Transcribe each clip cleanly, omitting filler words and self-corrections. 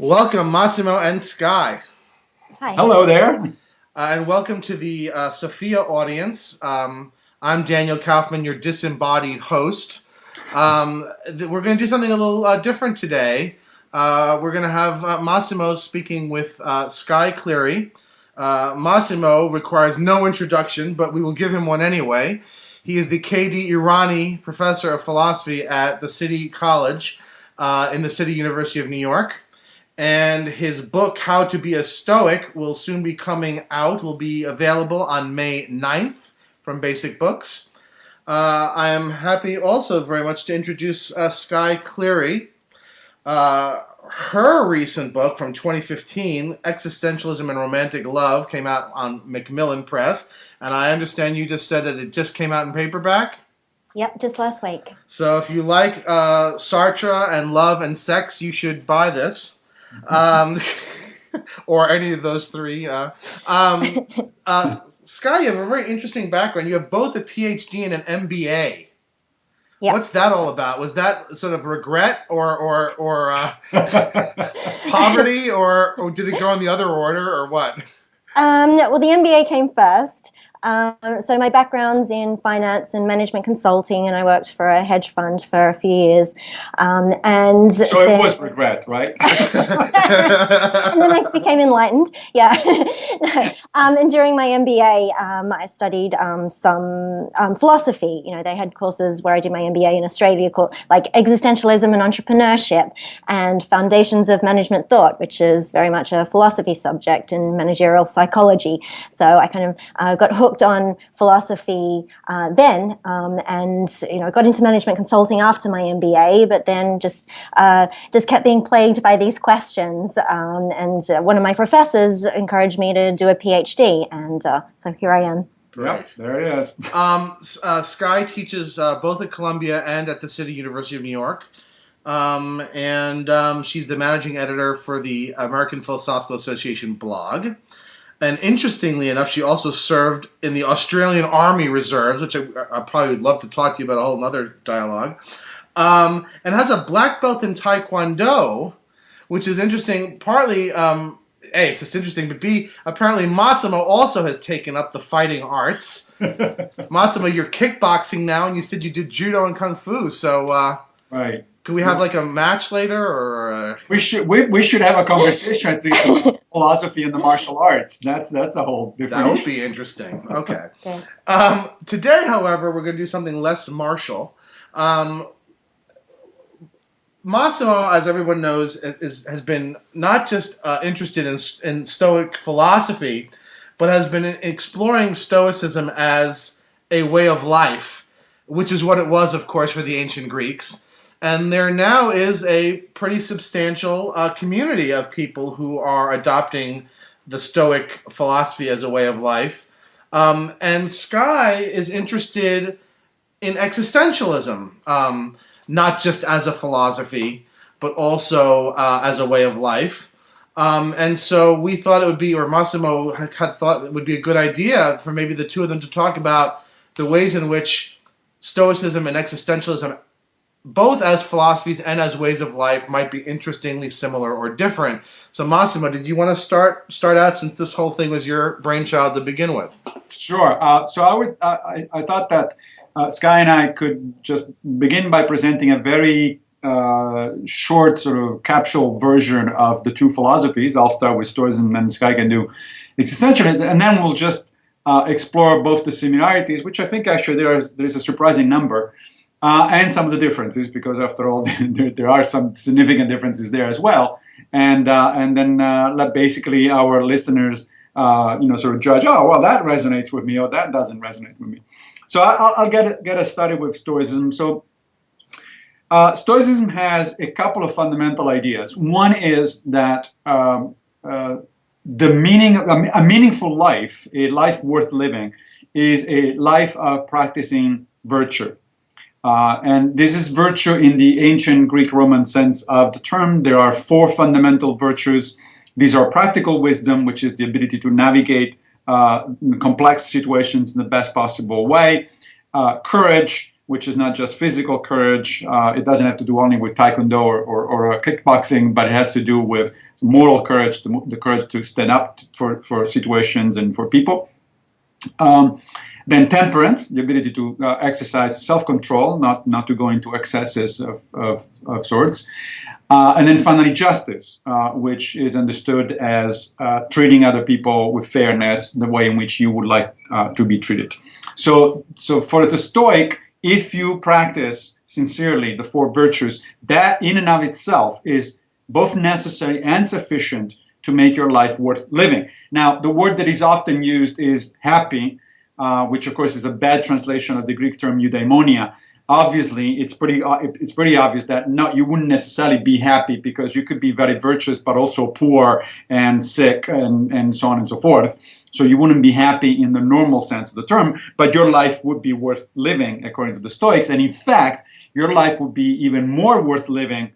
Welcome, Massimo and Skye. Hi. Hello there. And welcome to the Sophia audience. I'm Daniel Kaufman, your disembodied host. We're going to do something a little different today. We're going to have Massimo speaking with Skye Cleary. Massimo requires no introduction, but we will give him one anyway. He is the K.D. Irani Professor of Philosophy at the City College in the City University of New York. And his book, How to Be a Stoic, will soon be coming out, will be available on May 9th from Basic Books. I am happy also very much to introduce Skye Cleary. Her recent book from 2015, Existentialism and Romantic Love, came out on Macmillan Press. And I understand you just said that it just came out in paperback? Yep, just last week. So if you like Sartre and love and sex, you should buy this. Or any of those three. Skye, you have a very interesting background. You have both a PhD and an MBA. Yep. What's that all about? Was that sort of regret or poverty, or did it go in the other order, or what? Well, the MBA came first. So my background's in finance and management consulting, and I worked for a hedge fund for a few years. And so it was regret, right? and then I became enlightened. Yeah. And during my MBA, I studied some philosophy. You know, they had courses where I did my MBA in Australia called like Existentialism and Entrepreneurship and Foundations of Management Thought, which is very much a philosophy subject in managerial psychology. So I kind of got hooked on philosophy then, and got into management consulting after my MBA, but then just kept being plagued by these questions. And one of my professors encouraged me to do a PhD, and so here I am. Yep, there it is. Skye teaches both at Columbia and at the City University of New York. And she's the managing editor for the American Philosophical Association blog. And interestingly enough, she also served in the Australian Army Reserves, which I probably would love to talk to you about a whole other dialogue, and has a black belt in Taekwondo, which is interesting. Partly, A, it's just interesting, but B, apparently Massimo also has taken up the fighting arts. Massimo, you're kickboxing now, and you said you did judo and kung fu, so right. Could we have like a match later, or we should have a conversation at least about philosophy and the martial arts. That's a whole different. That would be interesting. Okay. Okay. Today, however, we're going to do something less martial. Massimo, as everyone knows, has been not just interested in Stoic philosophy, but has been exploring Stoicism as a way of life, which is what it was, of course, for the ancient Greeks. And there now is a pretty substantial community of people who are adopting the Stoic philosophy as a way of life. And Skye is interested in existentialism, not just as a philosophy, but also as a way of life. And so we thought it would be, or Massimo had thought it would be a good idea for maybe the two of them to talk about the ways in which Stoicism and existentialism, both as philosophies and as ways of life, might be interestingly similar or different. So Massimo, did you want to start out, since this whole thing was your brainchild to begin with? Sure. So I thought that Skye and I could just begin by presenting a very short sort of capsule version of the two philosophies. I'll start with Stoicism, and Skye can do existentialism, and then we'll just explore both the similarities, which I think actually there's a surprising number. And some of the differences, because after all, there are some significant differences there as well. And then let basically our listeners, sort of judge. Oh, well, that resonates with me, or that doesn't resonate with me. So I'll get us started with Stoicism. So Stoicism has a couple of fundamental ideas. One is that the meaning, a meaningful life, a life worth living, is a life of practicing virtue. And this is virtue in the ancient Greek-Roman sense of the term. There are four fundamental virtues. These are practical wisdom, which is the ability to navigate complex situations in the best possible way. Courage, which is not just physical courage. It doesn't have to do only with taekwondo or kickboxing, but it has to do with moral courage, the courage to stand up for situations and for people. Then temperance, the ability to exercise self-control, not to go into excesses of sorts. And then finally, justice, which is understood as treating other people with fairness, the way in which you would like to be treated. So for the Stoic, if you practice sincerely the four virtues, that in and of itself is both necessary and sufficient to make your life worth living. Now, the word that is often used is happy, which of course is a bad translation of the Greek term eudaimonia. Obviously, it's pretty obvious that you wouldn't necessarily be happy, because you could be very virtuous but also poor and sick and so on and so forth. So you wouldn't be happy in the normal sense of the term, but your life would be worth living according to the Stoics. And in fact, your life would be even more worth living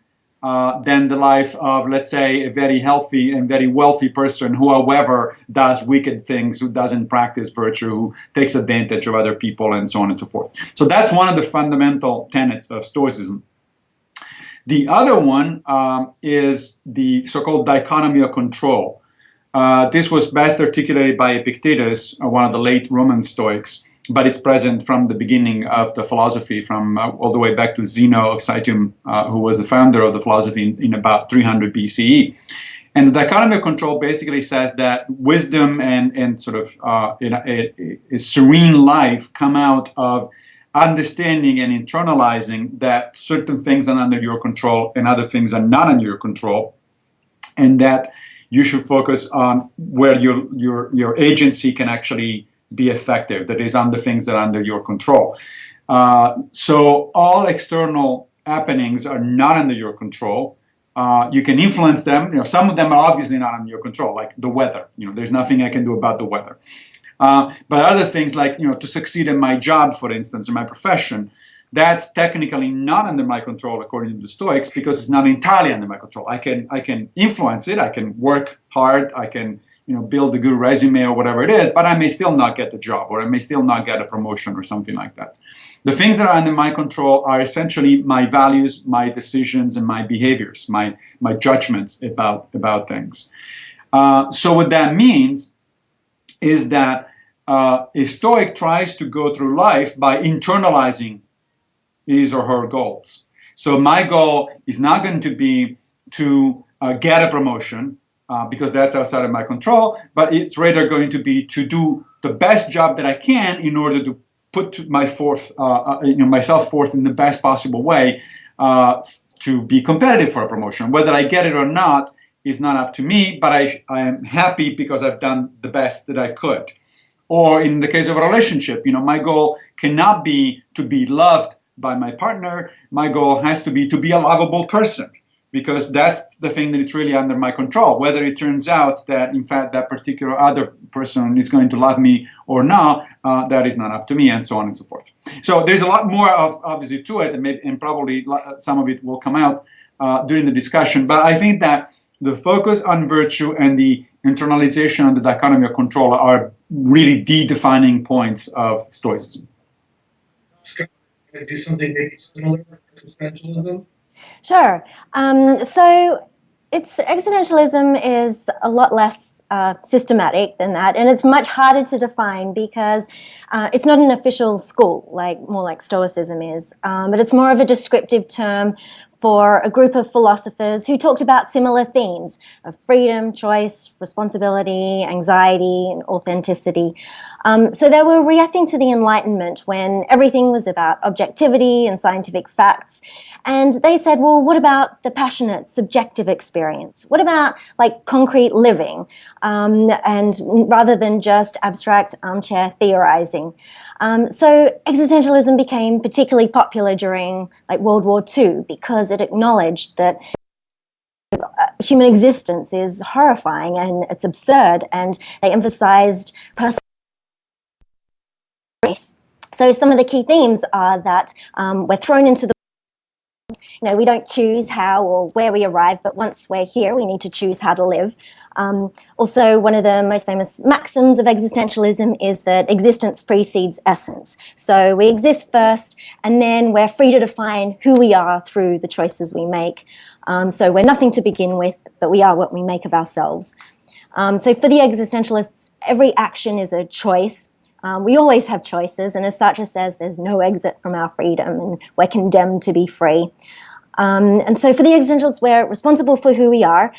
than the life of, let's say, a very healthy and very wealthy person who, however, does wicked things, who doesn't practice virtue, who takes advantage of other people, and so on and so forth. So that's one of the fundamental tenets of Stoicism. The other one is the so-called dichotomy of control. This was best articulated by Epictetus, one of the late Roman Stoics, but it's present from the beginning of the philosophy, from all the way back to Zeno of Citium, who was the founder of the philosophy in about 300 BCE. And the dichotomy of control basically says that wisdom and sort of a serene life come out of understanding and internalizing that certain things are under your control and other things are not under your control, and that you should focus on where your agency can actually be effective, that is, on the things that are under your control. So all external happenings are not under your control. You can influence them. Some of them are obviously not under your control, like the weather. There's nothing I can do about the weather. But other things like, to succeed in my job, for instance, or my profession, that's technically not under my control according to the Stoics, because it's not entirely under my control. I can influence it. I can work hard. I can build a good resume or whatever it is, but I may still not get the job, or I may still not get a promotion or something like that. The things that are under my control are essentially my values, my decisions, and my behaviors, my judgments about things. So what that means is that a Stoic tries to go through life by internalizing his or her goals. So my goal is not going to be to get a promotion, because that's outside of my control, but it's rather going to be to do the best job that I can in order to put myself forth in the best possible way to be competitive for a promotion. Whether I get it or not is not up to me, but I am happy because I've done the best that I could. Or in the case of a relationship, my goal cannot be to be loved by my partner. My goal has to be a lovable person, because that's the thing that it's really under my control. Whether it turns out that, in fact, that particular other person is going to love me or not, that is not up to me, and so on and so forth. So there's a lot more, obviously, to it, and probably some of it will come out during the discussion. But I think that the focus on virtue and the internalization of the dichotomy of control are really the defining points of Stoicism. Can I do something maybe similar to existentialism? Sure. So existentialism is a lot less systematic than that, and it's much harder to define because it's not an official school, more like Stoicism is, but it's more of a descriptive term for a group of philosophers who talked about similar themes of freedom, choice, responsibility, anxiety, and authenticity. So they were reacting to the Enlightenment when everything was about objectivity and scientific facts. And they said, well, what about the passionate, subjective experience? What about concrete living? And rather than just abstract armchair theorizing. So existentialism became particularly popular during World War II because it acknowledged that human existence is horrifying and it's absurd, and they emphasized personal grace. So some of the key themes are that we're thrown into the we don't choose how or where we arrive, but once we're here, we need to choose how to live. Also, one of the most famous maxims of existentialism is that existence precedes essence. So we exist first, and then we're free to define who we are through the choices we make. So we're nothing to begin with, but we are what we make of ourselves. So for the existentialists, every action is a choice. We always have choices, and as Sartre says, there's no exit from our freedom, and we're condemned to be free. And so for the existentialists, we're responsible for who we are.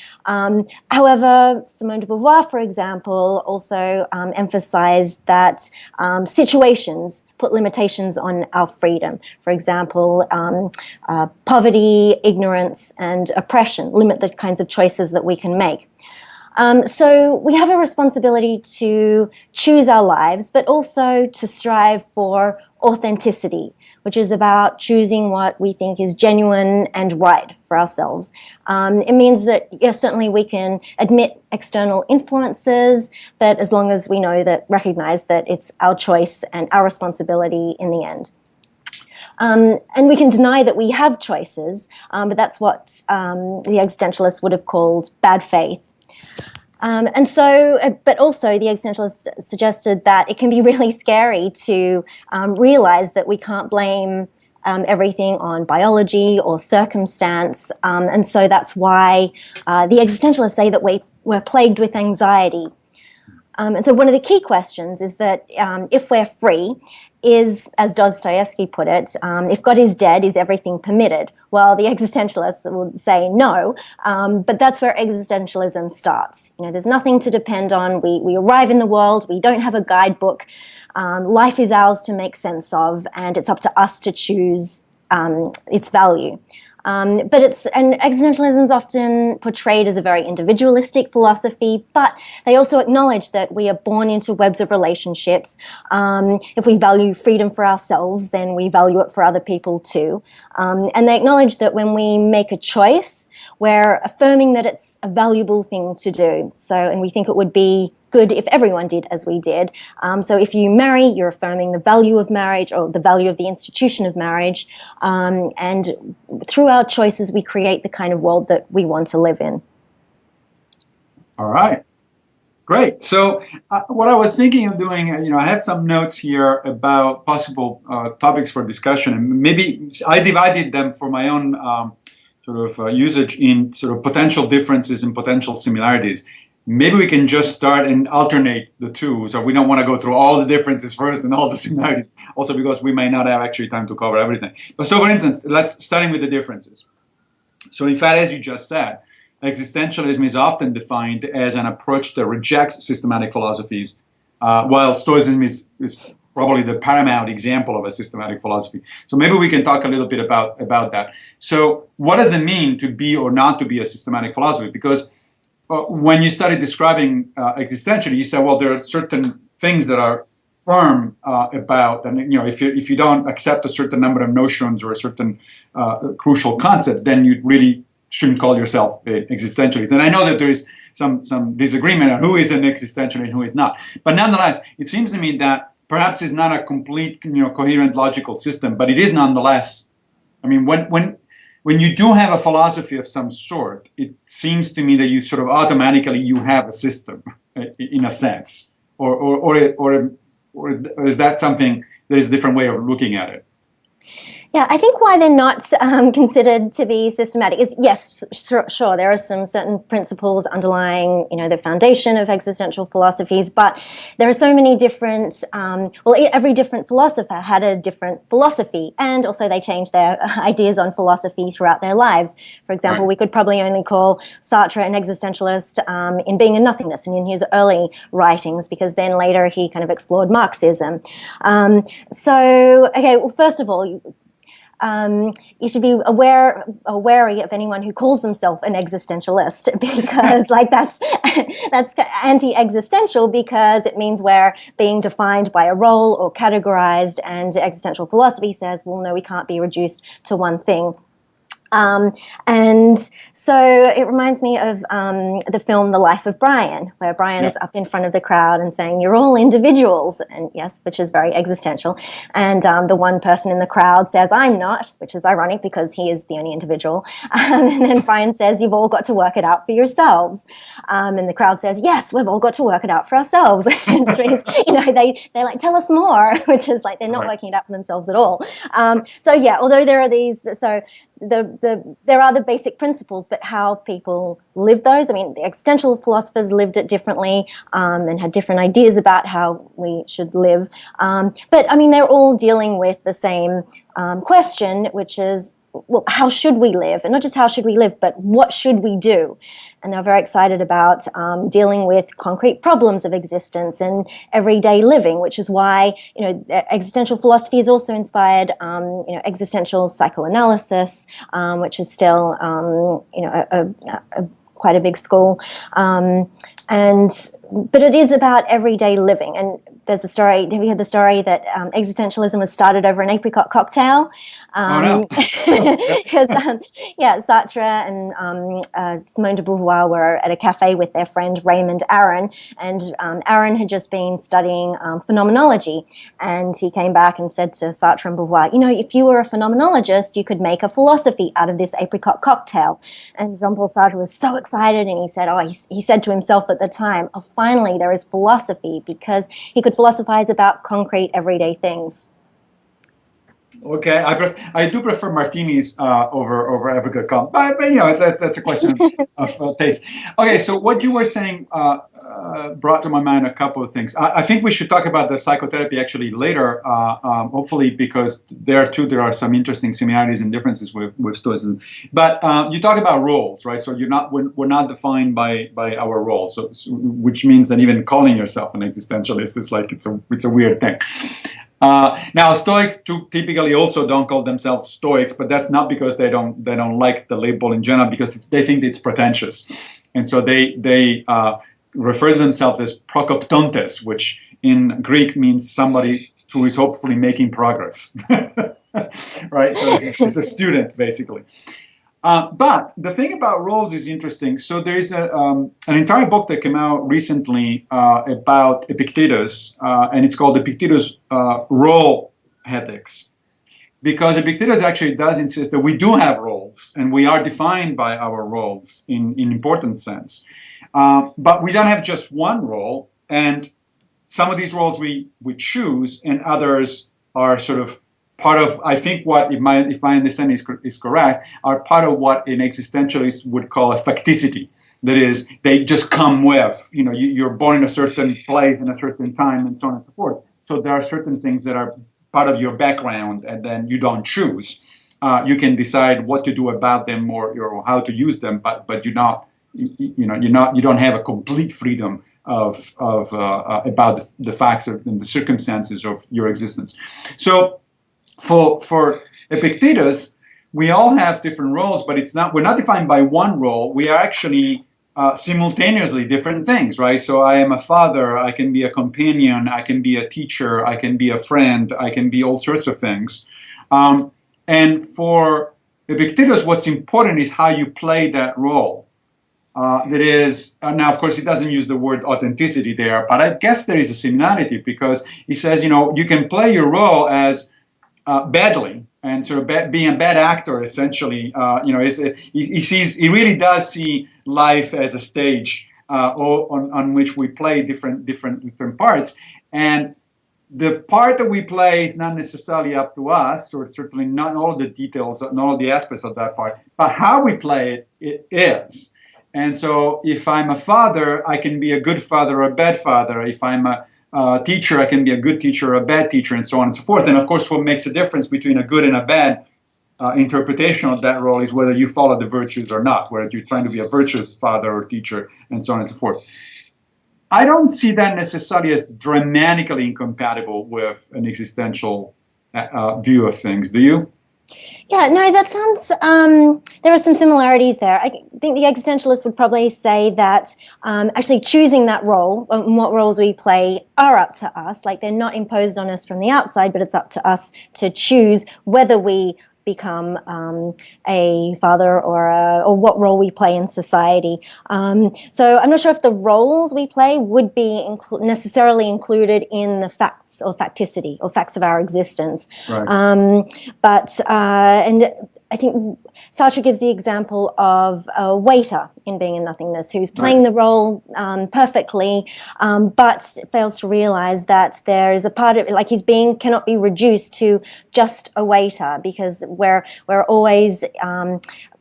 However, Simone de Beauvoir, for example, also emphasized that situations put limitations on our freedom. For example, poverty, ignorance, and oppression limit the kinds of choices that we can make. So we have a responsibility to choose our lives, but also to strive for authenticity, which is about choosing what we think is genuine and right for ourselves. It means that, yes, certainly we can admit external influences, but as long as we recognize that it's our choice and our responsibility in the end. And we can deny that we have choices, but that's what the existentialists would have called bad faith. But also the existentialists suggested that it can be really scary to realize that we can't blame everything on biology or circumstance. And so that's why the existentialists say that we're plagued with anxiety. And so one of the key questions is that if we're free, is, as Dostoevsky put it, if God is dead, is everything permitted? Well, the existentialists would say no, but that's where existentialism starts. There's nothing to depend on. We arrive in the world, we don't have a guidebook. Life is ours to make sense of, and it's up to us to choose its value. And existentialism is often portrayed as a very individualistic philosophy, but they also acknowledge that we are born into webs of relationships. If we value freedom for ourselves, then we value it for other people too. And they acknowledge that when we make a choice, we're affirming that it's a valuable thing to do. And we think it would be good if everyone did as we did. So if you marry, you're affirming the value of marriage or the value of the institution of marriage. And through our choices, we create the kind of world that we want to live in. All right. Great. So what I was thinking of doing, I have some notes here about possible topics for discussion, and maybe I divided them for my own usage in sort of potential differences and potential similarities. Maybe we can just start and alternate the two, so we don't want to go through all the differences first and all the similarities, also because we may not have actually time to cover everything. But so for instance, starting with the differences. So in fact, as you just said, existentialism is often defined as an approach that rejects systematic philosophies, while Stoicism is probably the paramount example of a systematic philosophy. So maybe we can talk a little bit about that. So what does it mean to be or not to be a systematic philosophy? Because when you started describing existentially, you said, well, there are certain things that are firm about, and if you don't accept a certain number of notions or a certain crucial concept, then you really shouldn't call yourself an existentialist. And I know that there is some disagreement on who is an existentialist and who is not. But nonetheless, it seems to me that perhaps it's not a complete, coherent logical system, but it is nonetheless. I mean, when you do have a philosophy of some sort, it seems to me that you sort of automatically you have a system, in a sense, or is that something that is a different way of looking at it? Yeah, I think why they're not considered to be systematic is, yes, sure, there are some certain principles underlying, the foundation of existential philosophies, but there are so many different, every different philosopher had a different philosophy, and also they changed their ideas on philosophy throughout their lives. For example, right. We could probably only call Sartre an existentialist in Being and Nothingness and in his early writings, because then later he kind of explored Marxism. First of all, you should be wary of anyone who calls themselves an existentialist, because that's anti-existential, because it means we're being defined by a role or categorized, and existential philosophy says, well, no, we can't be reduced to one thing. And so it reminds me of the film The Life of Brian, where Brian's Yes. up in front of the crowd and saying, "You're all individuals," and yes, which is very existential. And the one person in the crowd says, "I'm not," which is ironic because he is the only individual. And then Brian says, "You've all got to work it out for yourselves." And the crowd says, "Yes, we've all got to work it out for ourselves." And so they like, "Tell us more," which is like they're not working it out for themselves at all. So yeah, although there are these, so there are the basic principles, but how people live those. I mean, the existential philosophers lived it differently and had different ideas about how we should live. But I mean, they're all dealing with the same question, which is, well, how should we live? And not just how should we live, but what should we do? And they're very excited about dealing with concrete problems of existence and everyday living, which is why, existential philosophy has also inspired, existential psychoanalysis, which is still, quite a big school. But it is about everyday living. And there's the story, have you heard the story that existentialism was started over an apricot cocktail? Because, Sartre and Simone de Beauvoir were at a cafe with their friend Raymond Aron, and Aron had just been studying phenomenology, and he came back and said to Sartre and Beauvoir, if you were a phenomenologist, you could make a philosophy out of this apricot cocktail. And Jean-Paul Sartre was so excited, and he said, he said to himself at the time, "Oh, finally there is philosophy," because he could philosophize about concrete everyday things. Okay, I do prefer martinis over apricot cocktail, but it's a question of taste. Okay, so what you were saying brought to my mind a couple of things. I think we should talk about the psychotherapy actually later, hopefully, because there are some interesting similarities and differences with Stoicism. But you talk about roles, right? So we're not defined by our roles, so which means that even calling yourself an existentialist is like it's a weird thing. Now, Stoics typically also don't call themselves Stoics, but that's not because they don't like the label in general, because they think it's pretentious, and so they refer to themselves as prokoptontes, which in Greek means somebody who is hopefully making progress, right? So it's a student basically. But the thing about roles is interesting. So there is an entire book that came out recently about Epictetus, and it's called Epictetus' Role Ethics. Because Epictetus actually does insist that we do have roles, and we are defined by our roles in important sense. But we don't have just one role, and some of these roles we choose, and others are sort of part of, I think, what, if my understanding is correct, are part of what an existentialist would call a facticity. That is, they just come with, you're born in a certain place in a certain time, and so on and so forth. So there are certain things that are part of your background, and then you don't choose. You can decide what to do about them or how to use them, but you don't have a complete freedom of about the facts and the circumstances of your existence. So for Epictetus, we all have different roles, but we're not defined by one role. We are actually simultaneously different things, right? So I am a father, I can be a companion, I can be a teacher, I can be a friend, I can be all sorts of things. And for Epictetus, what's important is how you play that role. That is, now of course he doesn't use the word authenticity there, but I guess there is a similarity, because he says, you can play your role as badly, and sort of being a bad actor, essentially. He really does see life as a stage on which we play different parts, and the part that we play is not necessarily up to us, or certainly not all the details, not all the aspects of that part, but how we play it is. And so, if I'm a father, I can be a good father or a bad father. If I'm a teacher, I can be a good teacher or a bad teacher, and so on and so forth. And of course, what makes a difference between a good and a bad interpretation of that role is whether you follow the virtues or not, whether you're trying to be a virtuous father or teacher, and so on and so forth. I don't see that necessarily as dramatically incompatible with an existential view of things. Do you? Yeah, no, that sounds, there are some similarities there. I think the existentialist would probably say that actually choosing that role, and what roles we play, are up to us. Like, they're not imposed on us from the outside, but it's up to us to choose whether we become a father or what role we play in society. So I'm not sure if the roles we play would be necessarily included in the facts or facticity or facts of our existence. Right. And I think Sartre gives the example of a waiter in Being and Nothingness who's playing the role perfectly, but fails to realize that there is a part of it, like his being cannot be reduced to just a waiter, because we're always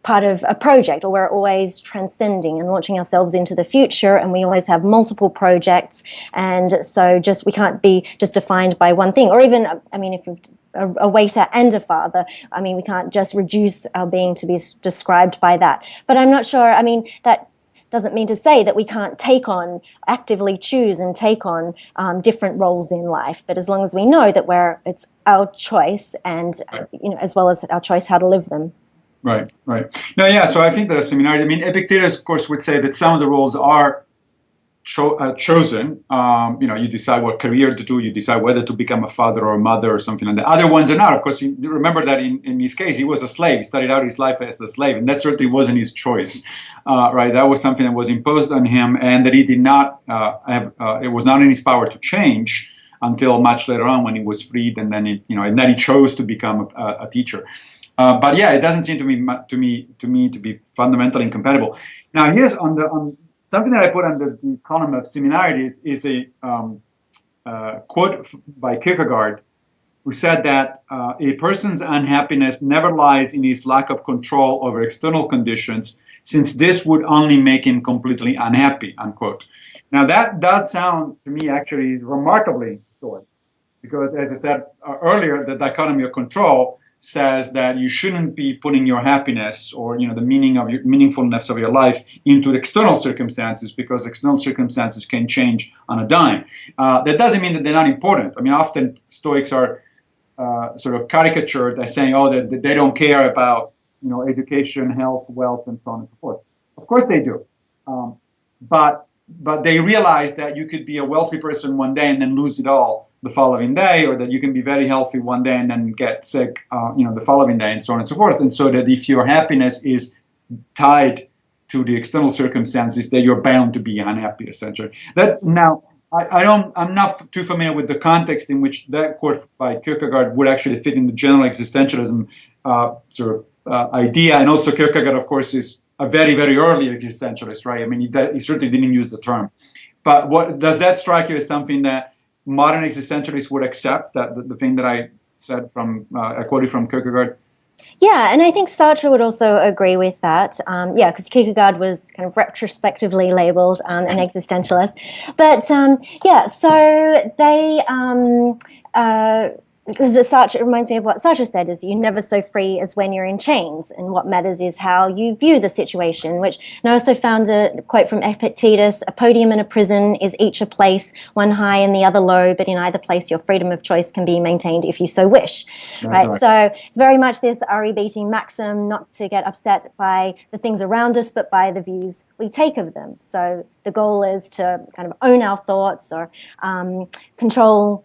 part of a project, or we're always transcending and launching ourselves into the future, and we always have multiple projects, and so we can't be just defined by one thing. Or even, I mean, if you're a waiter and a father, I mean, we can't just reduce our being to be described by that. But I'm not sure, I mean, that doesn't mean to say that we can't actively choose and take on different roles in life. But as long as we know that it's our choice, and as well as our choice how to live them. Right. No, yeah. So I think there's a similarity. I mean, Epictetus, of course, would say that some of the roles are chosen. You decide what career to do. You decide whether to become a father or a mother or something like that. Other ones are not. Of course, you remember that in his case, he was a slave. He started out his life as a slave, and that certainly wasn't his choice. Right. That was something that was imposed on him, and that he did not have. It was not in his power to change until much later on when he was freed, and then he chose to become a teacher. But yeah, it doesn't seem to me to be fundamentally incompatible. Now, here's on something that I put under the column of similarities is a quote by Kierkegaard, who said that a person's unhappiness never lies in his lack of control over external conditions, since this would only make him completely unhappy, unquote. Now, that does sound to me actually remarkably Stoic, because as I said earlier, the dichotomy of control says that you shouldn't be putting your happiness or the meaningfulness of your life into external circumstances, because external circumstances can change on a dime. That doesn't mean that they're not important. I mean, often Stoics are sort of caricatured as saying, that they don't care about education, health, wealth, and so on and so forth. Of course they do, but they realize that you could be a wealthy person one day and then lose it all the following day, or that you can be very healthy one day and then get sick, the following day, and so on and so forth. And so that if your happiness is tied to the external circumstances, that you're bound to be unhappy, essentially. That now, I'm not too familiar with the context in which that quote by Kierkegaard would actually fit in the general existentialism idea. And also, Kierkegaard, of course, is a very, very early existentialist, right? I mean, he certainly didn't use the term. But what does that strike you as something that modern existentialists would accept, that the thing that I said I quoted from Kierkegaard? Yeah, and I think Sartre would also agree with that. Because Kierkegaard was kind of retrospectively labeled an existentialist. But so they because Sartre, it reminds me of what Sartre said, is you're never so free as when you're in chains, and what matters is how you view the situation, and I also found a quote from Epictetus: a podium and a prison is each a place, one high and the other low, but in either place your freedom of choice can be maintained if you so wish. Right? So it's very much this Ari Beatty maxim, not to get upset by the things around us, but by the views we take of them. So the goal is to kind of own our thoughts, or control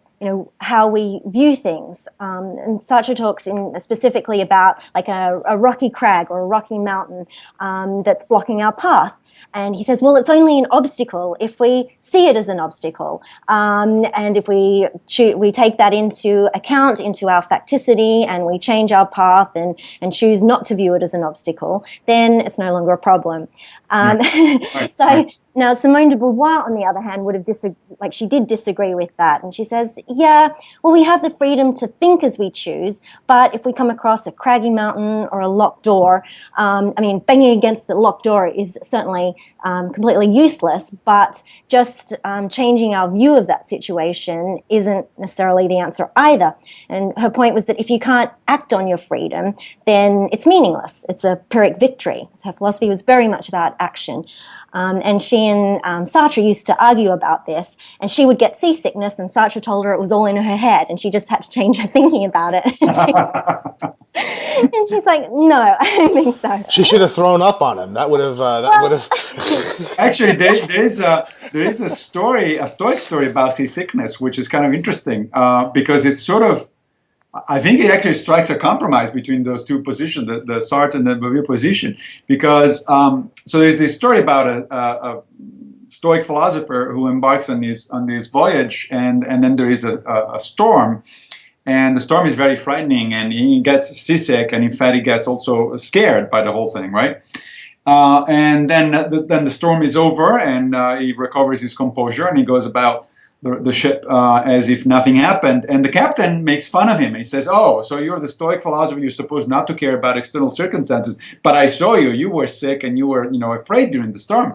how we view things. And Sartre talks specifically about like a rocky crag or a rocky mountain that's blocking our path. And he says, well, it's only an obstacle if we see it as an obstacle. And if we take that into account, into our facticity, and we change our path and choose not to view it as an obstacle, then it's no longer a problem. Now, Simone de Beauvoir, on the other hand, would have she did disagree with that. And she says, we have the freedom to think as we choose, but if we come across a craggy mountain or a locked door, banging against the locked door is certainly completely useless, but just changing our view of that situation isn't necessarily the answer either. And her point was that if you can't act on your freedom, then it's meaningless. It's a Pyrrhic victory. So her philosophy was very much about action. And she and Sartre used to argue about this, and she would get seasickness, and Sartre told her it was all in her head, and she just had to change her thinking about it. And she's like, no, I don't think so. She should have thrown up on him. That would have. Actually, there is a story, a Stoic story about seasickness, which is kind of interesting because it's sort of I think it actually strikes a compromise between those two positions, the Sartre and the Bouvier position, because so there's this story about a Stoic philosopher who embarks on this voyage, and then there is a storm, and the storm is very frightening, and he gets seasick, and in fact he gets also scared by the whole thing, right? And then the storm is over, and he recovers his composure, and he goes about the ship as if nothing happened. And the captain makes fun of him. He says, "Oh, so you're the Stoic philosopher. You're supposed not to care about external circumstances. But I saw you. You were sick, and you were, afraid during the storm."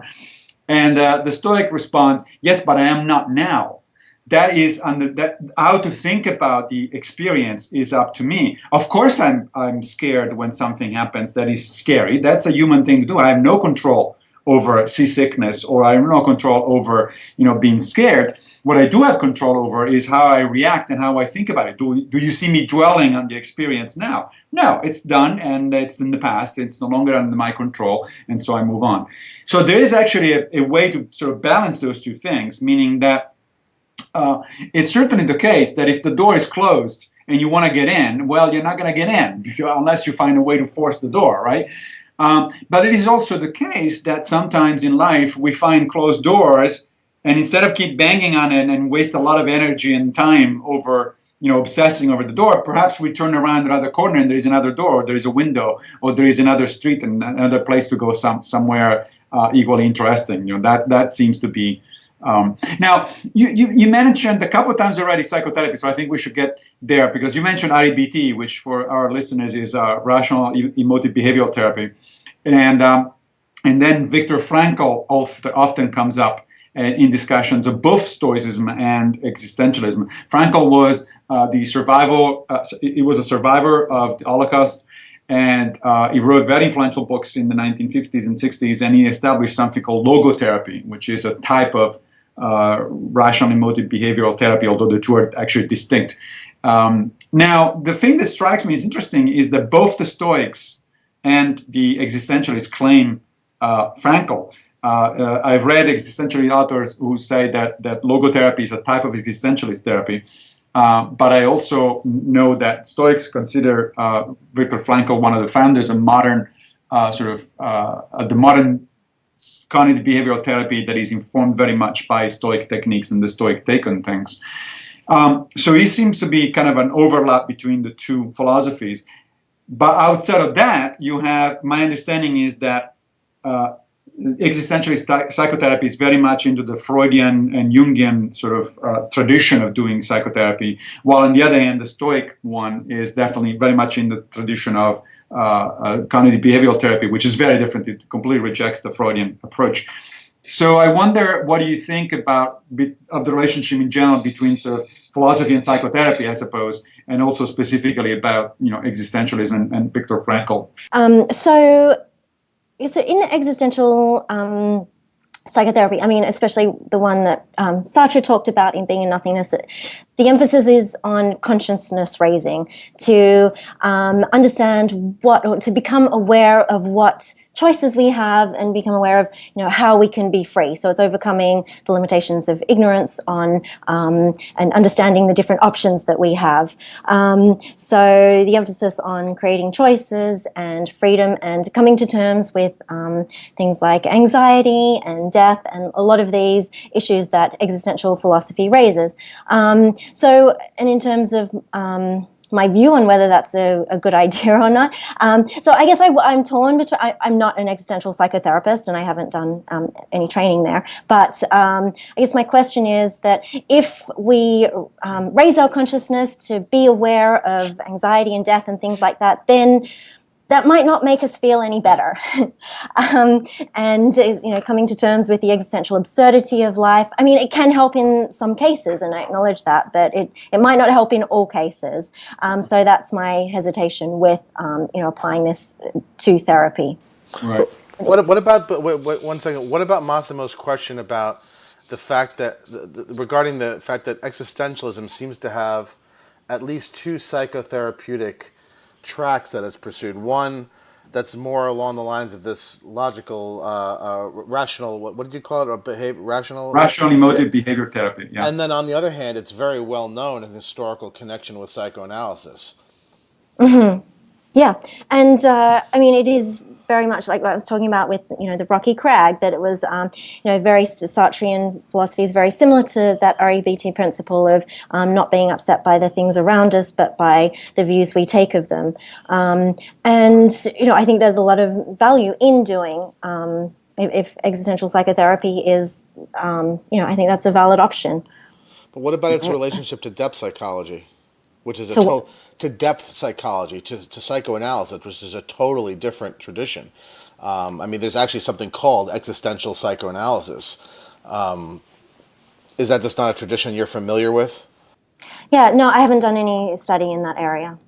And the Stoic responds, "Yes, but I am not now. That is how to think about the experience is up to me. Of course, I'm scared when something happens that is scary. That's a human thing to do. I have no control over seasickness, or I have no control over being scared. What I do have control over is how I react and how I think about it. Do you see me dwelling on the experience now? No, it's done, and it's in the past. It's no longer under my control, and so I move on." So there is actually a way to sort of balance those two things, meaning that it's certainly the case that if the door is closed and you want to get in, well, you're not going to get in unless you find a way to force the door, right? But it is also the case that sometimes in life we find closed doors, and instead of keep banging on it and waste a lot of energy and time over, obsessing over the door, perhaps we turn around another corner and there is another door, or there is a window, or there is another street and another place to go somewhere equally interesting. That seems to be. Now, you mentioned a couple of times already psychotherapy, so I think we should get there, because you mentioned REBT, which for our listeners is rational emotive behavioral therapy, and then Viktor Frankl often comes up in discussions of both Stoicism and existentialism. Frankl was he was a survivor of the Holocaust, and he wrote very influential books in the 1950s and 60s, and he established something called logotherapy, which is a type of rational emotive behavioral therapy, although the two are actually distinct. Now, the thing that strikes me as interesting is that both the Stoics and the existentialists claim Frankl. I've read existentialist authors who say that logotherapy is a type of existentialist therapy. But I also know that Stoics consider Viktor Frankl one of the founders of modern, the modern cognitive behavioral therapy that is informed very much by Stoic techniques and the Stoic take on things. So he seems to be kind of an overlap between the two philosophies. But outside of that, you have, my understanding is that existentialist psychotherapy is very much into the Freudian and Jungian sort of tradition of doing psychotherapy, while on the other hand, the Stoic one is definitely very much in the tradition of cognitive behavioral therapy, which is very different. It completely rejects the Freudian approach. So I wonder, what do you think of the relationship in general between sort of philosophy and psychotherapy, I suppose, and also specifically about existentialism and Viktor Frankl? So in existential psychotherapy, I mean, especially the one that Sartre talked about in Being in Nothingness, the emphasis is on consciousness raising, to understand or to become aware of what choices we have and become aware of how we can be free. So it's overcoming the limitations of ignorance and understanding the different options that we have. So the emphasis on creating choices and freedom and coming to terms with things like anxiety and death and a lot of these issues that existential philosophy raises. And in terms of my view on whether that's a good idea or not. So I guess I'm torn between, I'm not an existential psychotherapist and I haven't done any training there, but I guess my question is that if we raise our consciousness to be aware of anxiety and death and things like that, then that might not make us feel any better. And coming to terms with the existential absurdity of life, I mean, it can help in some cases, and I acknowledge that, but it might not help in all cases. So that's my hesitation with, applying this to therapy. Right. What about, but wait, 1 second, what about Massimo's question about the fact that, regarding the fact that existentialism seems to have at least two psychotherapeutic tracks that it's pursued. One, that's more along the lines of this logical, rational. What did you call it? Or behavior rational. Rational emotive behavior therapy. Yeah. And then on the other hand, it's very well known in historical connection with psychoanalysis. Yeah, and I mean, it is very much like what I was talking about with the rocky crag. That it was very Sartrean philosophy is very similar to that REBT principle of not being upset by the things around us, but by the views we take of them. And I think there's a lot of value in doing. If existential psychotherapy is, I think that's a valid option. But what about its relationship to depth psychology, which is to depth psychology, to psychoanalysis, which is a totally different tradition? I mean, there's actually something called existential psychoanalysis. Is that just not a tradition you're familiar with? Yeah, no, I haven't done any study in that area.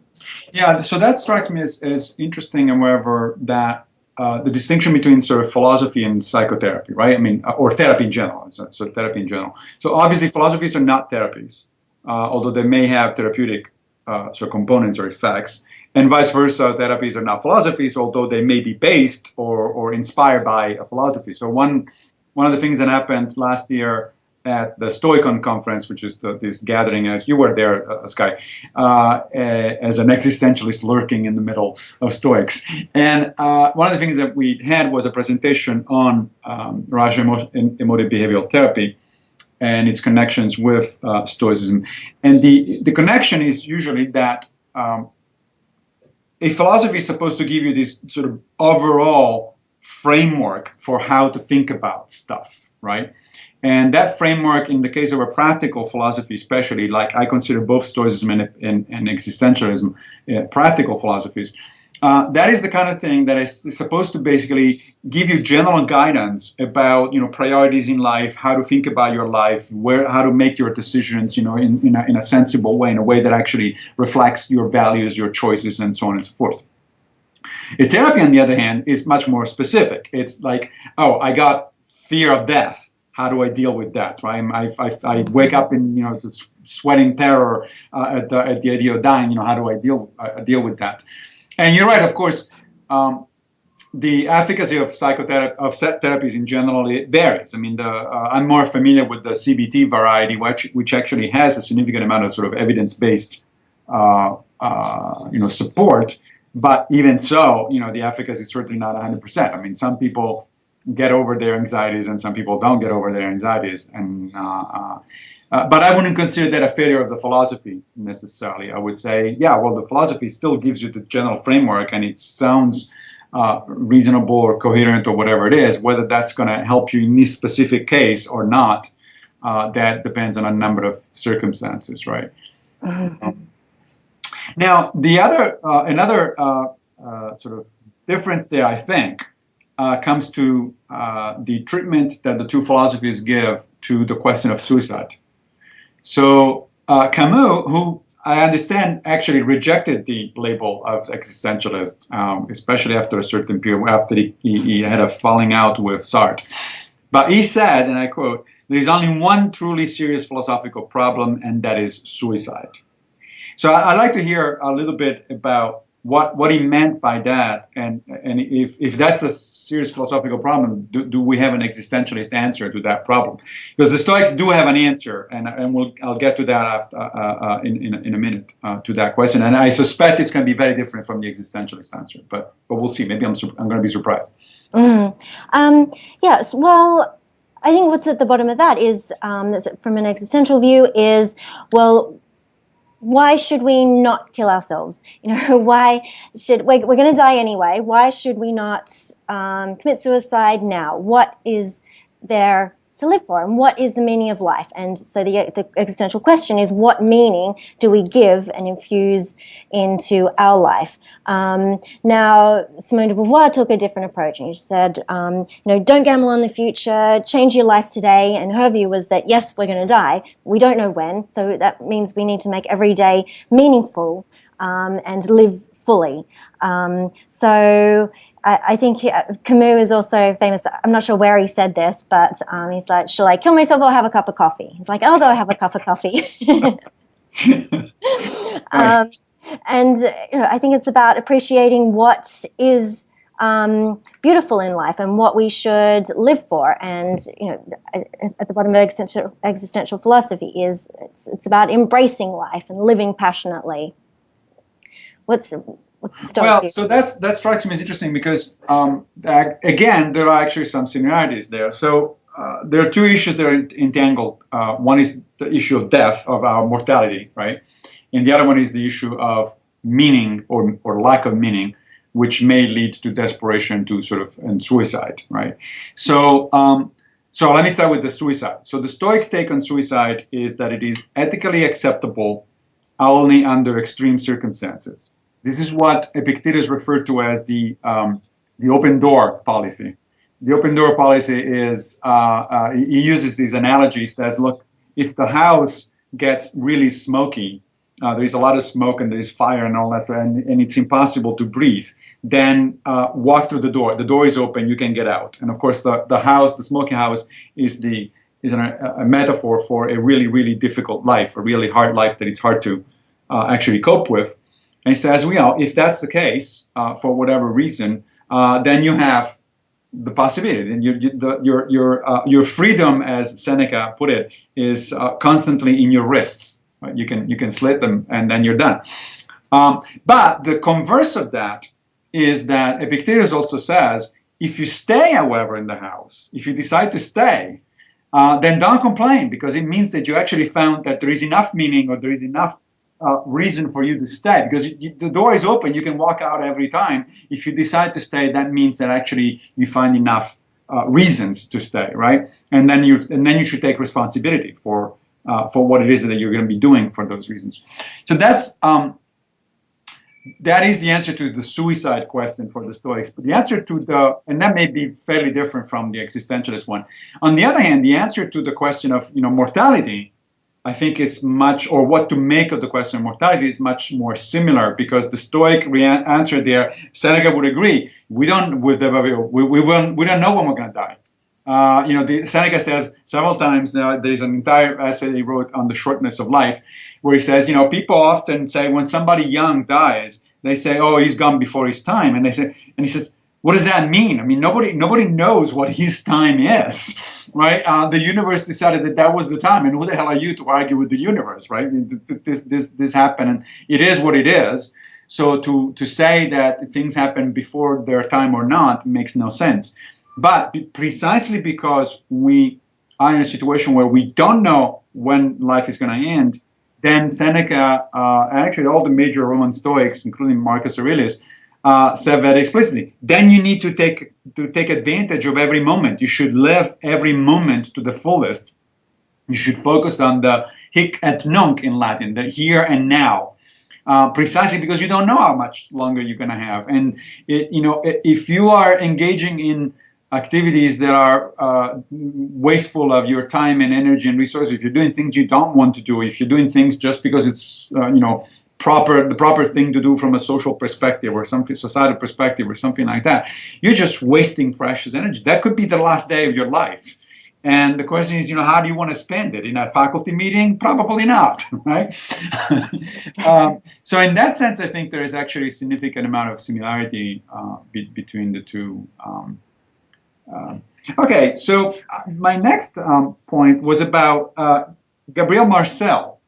Yeah, so that strikes me as interesting, and wherever that the distinction between sort of philosophy and psychotherapy, right? I mean, or therapy in general. So therapy in general. So obviously, philosophies are not therapies, although they may have therapeutic components or effects, and vice versa. Therapies are not philosophies, although they may be based or inspired by a philosophy. So one of the things that happened last year at the Stoicon conference, which is this gathering, as you were there, Skye, as an existentialist lurking in the middle of Stoics. And one of the things that we had was a presentation on rational emotive behavioral therapy and its connections with Stoicism. And the connection is usually that a philosophy is supposed to give you this sort of overall framework for how to think about stuff, right? And that framework, in the case of a practical philosophy especially, like I consider both Stoicism and existentialism practical philosophies, that is the kind of thing that is supposed to basically give you general guidance about priorities in life, how to think about your life, how to make your decisions in a sensible way, in a way that actually reflects your values, your choices, and so on and so forth. A therapy, on the other hand, is much more specific. It's like, oh, I got fear of death. How do I deal with that? Right? I wake up in the sweating terror at the idea of dying. How do I deal with that? And you're right, of course. The efficacy of therapies in general, it varies. I mean, I'm more familiar with the CBT variety, which actually has a significant amount of sort of evidence-based, support. But even so, the efficacy is certainly not 100%. I mean, some people get over their anxieties and some people don't get over their anxieties. And but I wouldn't consider that a failure of the philosophy necessarily. I would say, yeah, well, the philosophy still gives you the general framework and it sounds reasonable or coherent or whatever it is. Whether that's going to help you in this specific case or not, that depends on a number of circumstances, right? Now, another sort of difference there, I think, comes to the treatment that the two philosophies give to the question of suicide. So Camus, who I understand actually rejected the label of existentialist, especially after a certain period, after he had a falling out with Sartre. But he said, and I quote, "There is only one truly serious philosophical problem, and that is suicide." So I'd like to hear a little bit about what he meant by that, and if that's a serious philosophical problem, do we have an existentialist answer to that problem? Because the Stoics do have an answer, and I'll get to that after, in a minute to that question. And I suspect it's going to be very different from the existentialist answer, but we'll see. Maybe I'm going to be surprised. Yes. Well, I think what's at the bottom of that is, from an existential view, is why should we not kill ourselves? Why should we're going to die anyway? Why should we not commit suicide now? What is there to live for, and what is the meaning of life? And so the existential question is, what meaning do we give and infuse into our life? Now, Simone de Beauvoir took a different approach, and she said, don't gamble on the future, change your life today. And her view was that, yes, we're going to die. We don't know when, so that means we need to make every day meaningful and live fully. So I think Camus is also famous. I'm not sure where he said this, but he's like, shall I kill myself or have a cup of coffee? He's like, I'll go have a cup of coffee. And I think it's about appreciating what is beautiful in life and what we should live for. And at the bottom of existential philosophy is it's about embracing life and living passionately. What's the Stoic Well, view? so that strikes me as interesting because again, there are actually some similarities there. So there are two issues that are entangled. One is the issue of death, of our mortality, right? And the other one is the issue of meaning or lack of meaning, which may lead to desperation, and suicide, right? So let me start with the suicide. So the Stoics' take on suicide is that it is ethically acceptable only under extreme circumstances. This is what Epictetus referred to as the open door policy. The open door policy is, he uses these analogies, says, look, if the house gets really smoky, there's a lot of smoke and there's fire and all that, and it's impossible to breathe, then walk through the door. The door is open, you can get out. And of course, the smoky house is a metaphor for a really, really difficult life, a really hard life that it's hard to actually cope with. And he says, well, if that's the case, for whatever reason, then you have the possibility, and your freedom, as Seneca put it, is constantly in your wrists. Right? You can slit them, and then you're done. But the converse of that is that Epictetus also says, if you stay, however, in the house, if you decide to stay, then don't complain, because it means that you actually found that there is enough meaning, or there is enough reason for you to stay, because the door is open. You can walk out every time. If you decide to stay, that means that actually you find enough reasons to stay, right? And then you should take responsibility for what it is that you're going to be doing for those reasons. So that is the answer to the suicide question for the Stoics. But the answer and that may be fairly different from the existentialist one. On the other hand, the answer to the question of mortality, I think is or what to make of the question of mortality is much more similar, because the Stoic answer there, Seneca would agree, we don't know when we're going to die. Seneca says several times, there's an entire essay he wrote on the shortness of life, where he says, people often say when somebody young dies, they say, oh, he's gone before his time. And he says, what does that mean? I mean, nobody knows what his time is, right? The universe decided that was the time, and who the hell are you to argue with the universe, right? I mean, this happened, and it is what it is. So to say that things happen before their time or not makes no sense. But precisely because we are in a situation where we don't know when life is going to end, then Seneca, and actually all the major Roman Stoics, including Marcus Aurelius, said very explicitly, then you need to take advantage of every moment. You should live every moment to the fullest. You should focus on the hic et nunc in Latin, the here and now, precisely because you don't know how much longer you're going to have. And if you are engaging in activities that are wasteful of your time and energy and resources, if you're doing things you don't want to do, if you're doing things just because it's the proper thing to do from a social perspective or some societal perspective or something like that, you're just wasting precious energy. That could be the last day of your life. And the question is, how do you want to spend it? In a faculty meeting? Probably not, right? So in that sense, I think there is actually a significant amount of similarity between the two. Okay, so my next point was about Gabriel Marcel,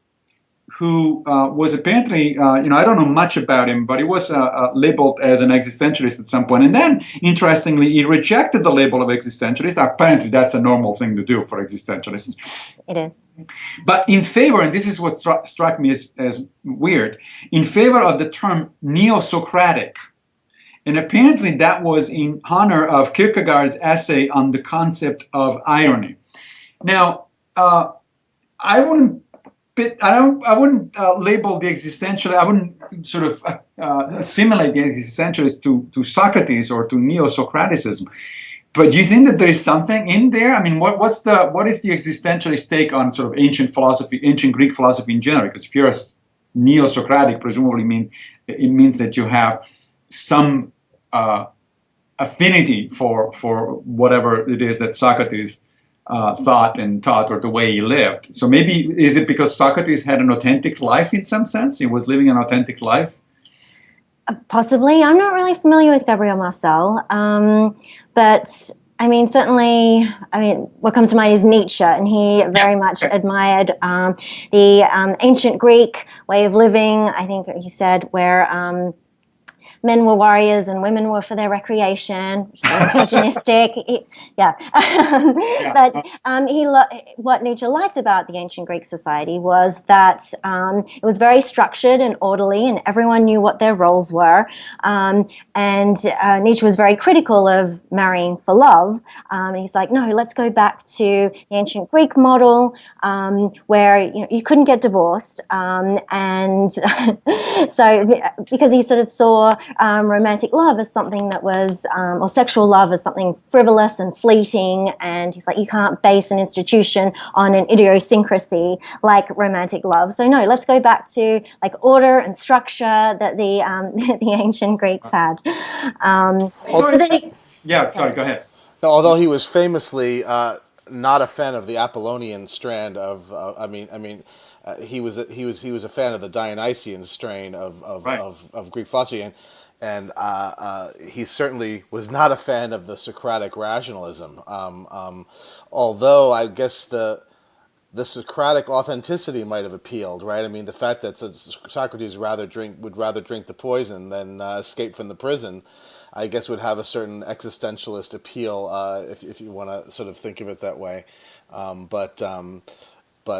who was apparently, I don't know much about him, but he was labeled as an existentialist at some point. And then, interestingly, he rejected the label of existentialist. Apparently, that's a normal thing to do for existentialists. It is. But in favor, and this is what struck me as weird, in favor of the term neo-Socratic. And apparently that was in honor of Kierkegaard's essay on the concept of irony. Now, I wouldn't label the existentialist, I wouldn't sort of assimilate the existentialist to Socrates or to neo-Socraticism. But do you think that there is something in there? I mean, what is the existentialist take on sort of ancient philosophy, ancient Greek philosophy in general? Because if you're a neo-Socratic, presumably it means that you have some affinity for whatever it is that Socrates thought and taught, or the way he lived. So maybe, is it because Socrates had an authentic life in some sense? He was living an authentic life? Possibly. I'm not really familiar with Gabriel Marcel, but I mean, certainly, what comes to mind is Nietzsche, and he very much admired the ancient Greek way of living. I think he said where men were warriors and women were for their recreation, which is misogynistic. Yeah. But what Nietzsche liked about the ancient Greek society was that it was very structured and orderly, and everyone knew what their roles were. And Nietzsche was very critical of marrying for love. He's like, no, let's go back to the ancient Greek model, where you couldn't get divorced, and so because he sort of saw romantic love as something that was, or sexual love as something frivolous and fleeting, and he's like, you can't base an institution on an idiosyncrasy like romantic love. So no, let's go back to like order and structure that the the ancient Greeks had. Sorry, go ahead. Although he was famously not a fan of the Apollonian strand of, he was a fan of the Dionysian strain of Greek philosophy, and he certainly was not a fan of the Socratic rationalism. Although I guess the Socratic authenticity might have appealed, right? I mean, the fact that Socrates would rather drink the poison than escape from the prison, I guess would have a certain existentialist appeal, if you want to sort of think of it that way. But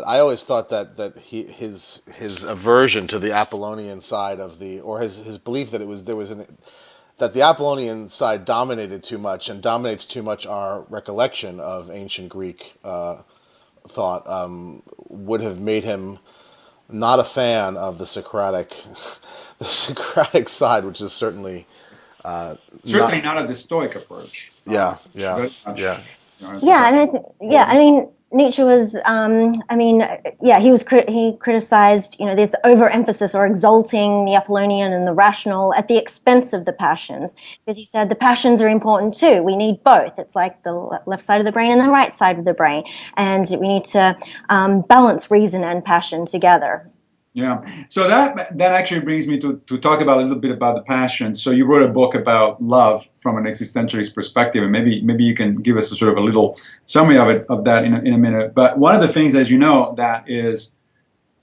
I always thought that his aversion to the Apollonian side of his belief that that the Apollonian side dominated too much and dominates too much our recollection of ancient Greek thought would have made him not a fan of the Socratic side, which is certainly not of the Stoic approach. Yeah. I mean, Nietzsche was, he criticized, this overemphasis or exalting the Apollonian and the rational at the expense of the passions, because he said the passions are important too. We need both. It's like the left side of the brain and the right side of the brain, and we need to balance reason and passion together. Yeah. So that actually brings me to talk about a little bit about the passion. So you wrote a book about love from an existentialist perspective, and maybe you can give us a sort of a little summary of that in a minute. But one of the things, as you know, that is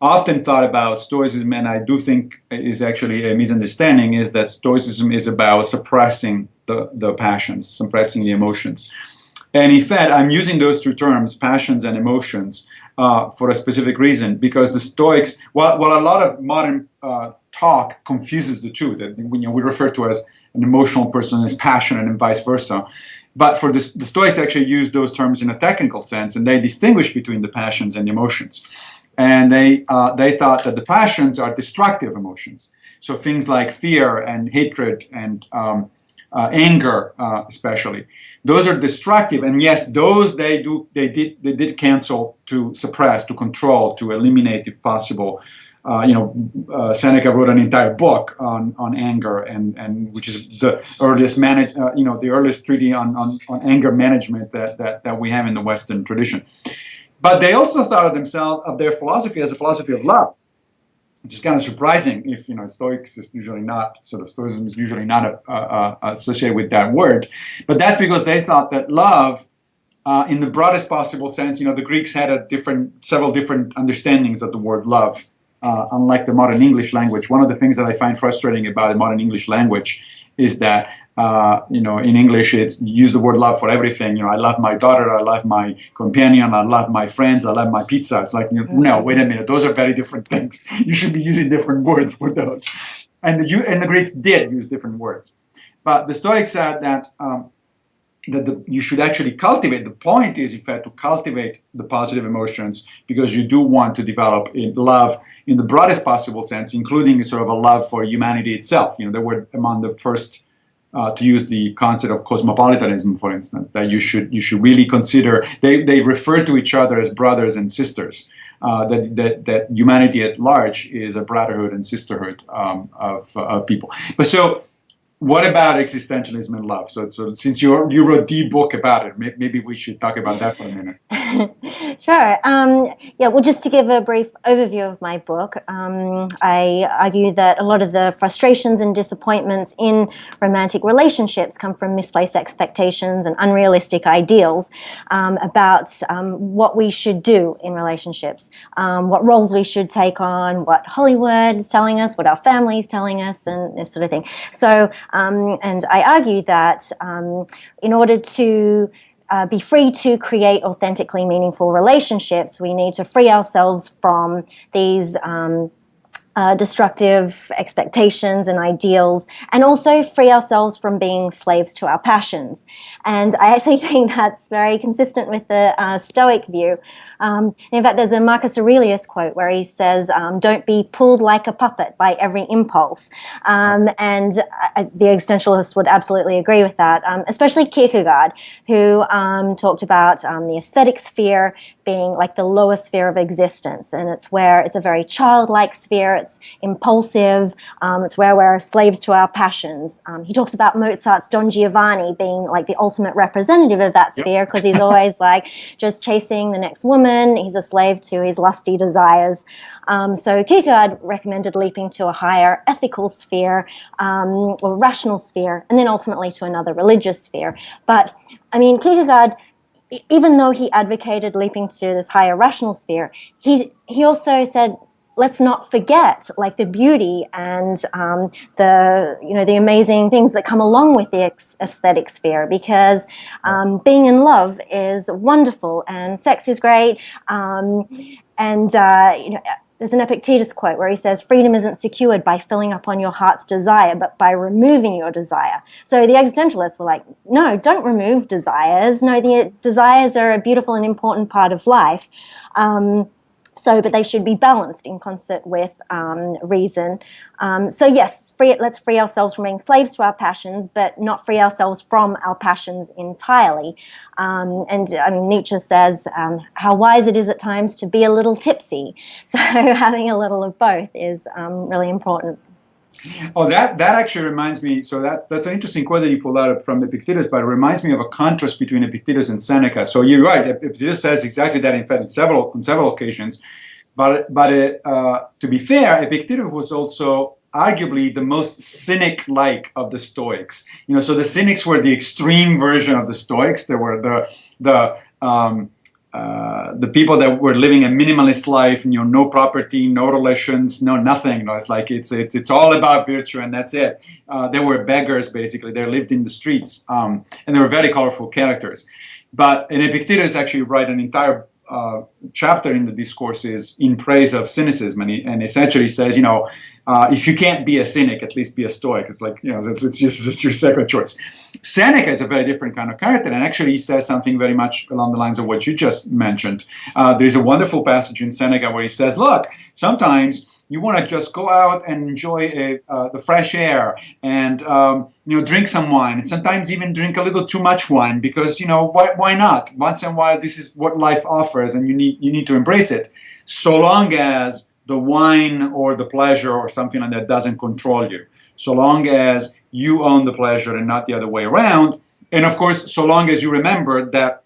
often thought about Stoicism, and I do think is actually a misunderstanding, is that Stoicism is about suppressing the passions, suppressing the emotions. And in fact, I'm using those two terms, passions and emotions, for a specific reason, because the Stoics, while a lot of modern talk confuses the two, that we refer to as an emotional person as passionate and vice versa. But for the Stoics actually use those terms in a technical sense, and they distinguish between the passions and the emotions. And they thought that the passions are destructive emotions. So things like fear and hatred and anger, especially, those are destructive. And yes, those they did cancel, to suppress, to control, to eliminate if possible. Seneca wrote an entire book on anger, and which is the earliest the earliest treatise on anger management that we have in the Western tradition. But they also thought of their philosophy as a philosophy of love, which is kind of surprising if, Stoicism is usually not associated with that word. But that's because they thought that love, in the broadest possible sense, the Greeks had several different understandings of the word love, unlike the modern English language. One of the things that I find frustrating about the modern English language is that in English, you use the word love for everything. I love my daughter, I love my companion, I love my friends, I love my pizza. It's like, no, wait a minute, those are very different things. You should be using different words for those. And the Greeks did use different words. But the Stoics said that you should actually cultivate. The point is, in fact, to cultivate the positive emotions, because you do want to develop love in the broadest possible sense, including sort of a love for humanity itself. They were among the first to use the concept of cosmopolitanism, for instance, that you should really consider. They refer to each other as brothers and sisters. That humanity at large is a brotherhood and sisterhood of people. But so what about existentialism and love? So since you wrote the book about it, maybe we should talk about that for a minute. Sure. Yeah, well, just to give a brief overview of my book, I argue that a lot of the frustrations and disappointments in romantic relationships come from misplaced expectations and unrealistic ideals about what we should do in relationships, what roles we should take on, what Hollywood is telling us, what our family is telling us, and this sort of thing. So, and I argue that in order to be free to create authentically meaningful relationships, we need to free ourselves from these destructive expectations and ideals, and also free ourselves from being slaves to our passions. And I actually think that's very consistent with the Stoic view. In fact, there's a Marcus Aurelius quote where he says, don't be pulled like a puppet by every impulse. And the existentialists would absolutely agree with that, especially Kierkegaard, who talked about the aesthetic sphere being like the lowest sphere of existence. And it's where it's a very childlike sphere, it's impulsive, it's where we're slaves to our passions. He talks about Mozart's Don Giovanni being like the ultimate representative of that sphere, because he's always like just chasing the next woman. He's a slave to his lusty desires. So Kierkegaard recommended leaping to a higher ethical sphere or rational sphere, and then ultimately to another religious sphere. But I mean, Kierkegaard, even though he advocated leaping to this higher rational sphere, he also said, let's not forget like the beauty and the amazing things that come along with the aesthetic sphere, because being in love is wonderful and sex is great, there's an Epictetus quote where he says, freedom isn't secured by filling up on your heart's desire, but by removing your desire. So the existentialists were like, no, don't remove desires. No, the desires are a beautiful and important part of life. But they should be balanced in concert with reason. So yes, let's free ourselves from being slaves to our passions, but not free ourselves from our passions entirely. And I mean, Nietzsche says how wise it is at times to be a little tipsy. So having a little of both is really important. Oh, that actually reminds me. So that's an interesting quote that you pulled out from Epictetus, but it reminds me of a contrast between Epictetus and Seneca. So you're right. Epictetus says exactly that. In fact, on several occasions. But to be fair, Epictetus was also arguably the most cynic-like of the Stoics. So the Cynics were the extreme version of the Stoics. They were the people that were living a minimalist life, no property, no relations, no nothing. It's like it's all about virtue and that's it. They were beggars basically. They lived in the streets, and they were very colorful characters. And Epictetus actually wrote an entire chapter in the Discourses in praise of cynicism, and essentially says, if you can't be a cynic, at least be a Stoic. It's like, it's just your second choice. Seneca is a very different kind of character, and actually he says something very much along the lines of what you just mentioned. There's a wonderful passage in Seneca where he says, look, sometimes you want to just go out and enjoy the fresh air and drink some wine, and sometimes even drink a little too much wine, because why not? Once in a while, this is what life offers, and you need to embrace it, so long as the wine or the pleasure or something like that doesn't control you, so long as you own the pleasure and not the other way around, and of course, so long as you remember that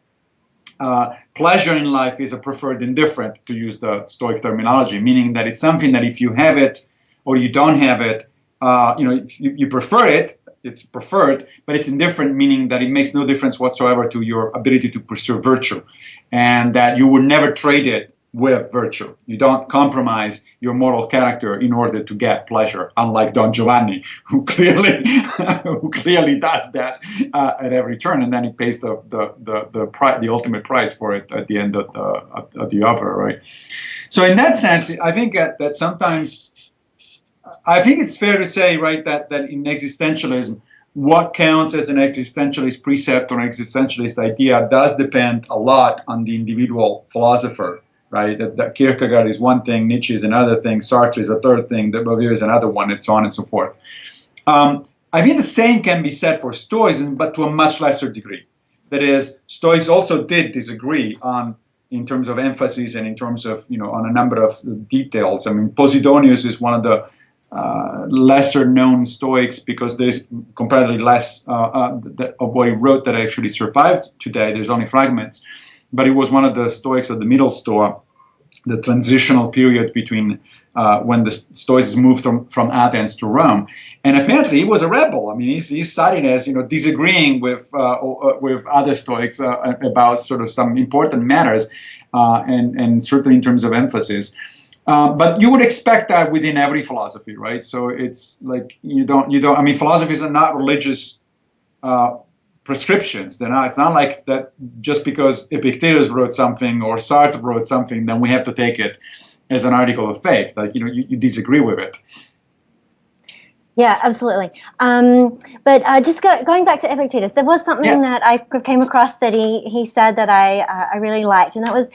pleasure in life is a preferred indifferent, to use the Stoic terminology, meaning that it's something that if you have it or you don't have it, if you prefer it, it's preferred, but it's indifferent, meaning that it makes no difference whatsoever to your ability to pursue virtue, and that you would never trade it with virtue. You don't compromise your moral character in order to get pleasure, unlike Don Giovanni, who clearly does that at every turn, and then he pays the ultimate price for it at the end of the opera, right? So in that sense, I think that sometimes, I think it's fair to say, right, that in existentialism, what counts as an existentialist precept or an existentialist idea does depend a lot on the individual philosopher. Right, that Kierkegaard is one thing, Nietzsche is another thing, Sartre is a third thing, de Beauvoir is another one, and so on and so forth. I think the same can be said for Stoicism, but to a much lesser degree. That is, Stoics also did disagree in terms of emphasis and in terms of, on a number of details. I mean, Posidonius is one of the lesser known Stoics because there's comparatively less of what he wrote that actually survived today. There's only fragments. But he was one of the Stoics of the Middle Stoa, the transitional period between when the Stoics moved from Athens to Rome. And apparently he was a rebel. I mean, he's cited as, disagreeing with other Stoics about sort of some important matters, and certainly in terms of emphasis. But you would expect that within every philosophy, right? So it's like you don't. I mean, philosophies are not religious prescriptions. They're not. It's not like that just because Epictetus wrote something or Sartre wrote something, then we have to take it as an article of faith. Like you disagree with it. Yeah, absolutely. But just going back to Epictetus, there was something Yes. that I came across that he said that I really liked, and that was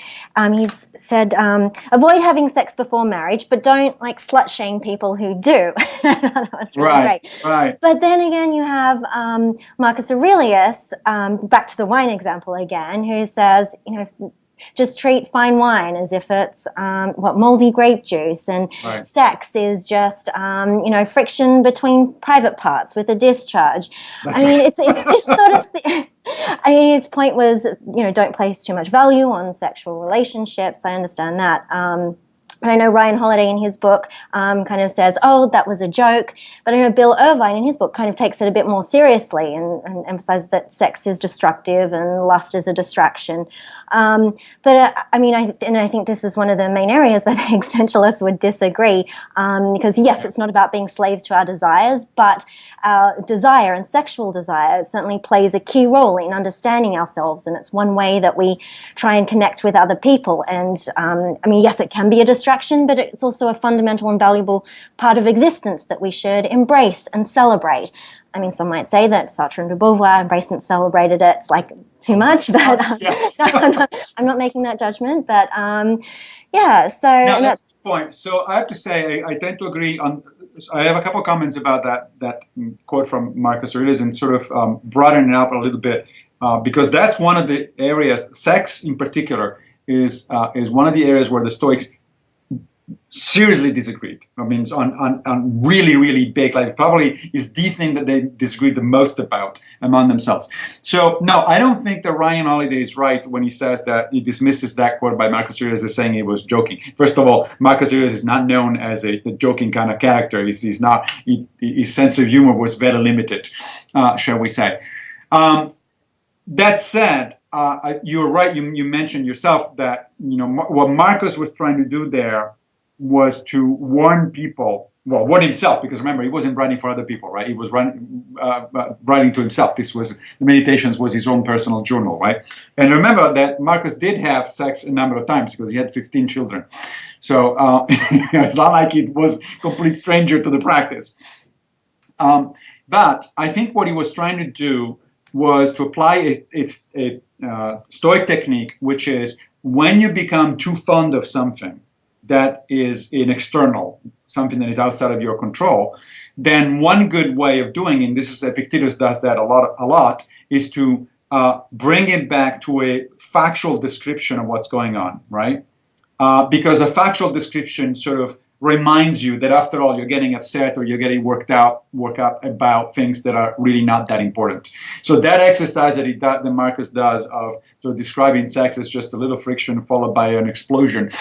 he said avoid having sex before marriage, but don't like slut shame people who do. That was really great. Right. But then again, you have Marcus Aurelius, back to the wine example again, who says, just treat fine wine as if it's moldy grape juice, and Right. sex is just friction between private parts with a discharge. That's I mean, right. it's this sort of thing. I mean, his point was, don't place too much value on sexual relationships. I understand that. But I know Ryan Holiday in his book kind of says, oh, that was a joke. But I know Bill Irvine in his book kind of takes it a bit more seriously and emphasizes that sex is destructive and lust is a distraction. But I think this is one of the main areas where the existentialists would disagree, because yes, it's not about being slaves to our desires, but our desire and sexual desire certainly plays a key role in understanding ourselves, and it's one way that we try and connect with other people. And yes, it can be a distraction, but it's also a fundamental and valuable part of existence that we should embrace and celebrate. I mean, some might say that Sartre and de Beauvoir embraced and celebrated it like too much, but Yes. I'm not making that judgment. But yeah, so No, that's the point. So I have to say, I tend to agree on. I have a couple of comments about that quote from Marcus Aurelius, and sort of broaden it up a little bit, because that's one of the areas. Sex, in particular, is one of the areas where the Stoics seriously disagreed. I mean, on really, really big, like probably is the thing that they disagreed the most about among themselves. So no, I don't think that Ryan Holiday is right when he says that he dismisses that quote by Marcus Aurelius as saying he was joking. First of all, Marcus Aurelius is not known as a joking kind of character. He's not. His sense of humor was very limited, shall we say. That said, you're right. You mentioned yourself that what Marcus was trying to do there was to warn people, warn himself, because remember, he wasn't writing for other people, right? He was writing to himself. The Meditations was his own personal journal, right? And remember that Marcus did have sex a number of times because he had 15 children. So it's not like it was a complete stranger to the practice. But I think what he was trying to do was to apply a Stoic technique, which is when you become too fond of something that is an external, something that is outside of your control, then one good way of doing it, and this is Epictetus does that a lot, is to bring it back to a factual description of what's going on, right? Because a factual description sort of reminds you that after all, you're getting upset or you're getting worked up about things that are really not that important. So that exercise that Marcus does of sort of describing sex as just a little friction followed by an explosion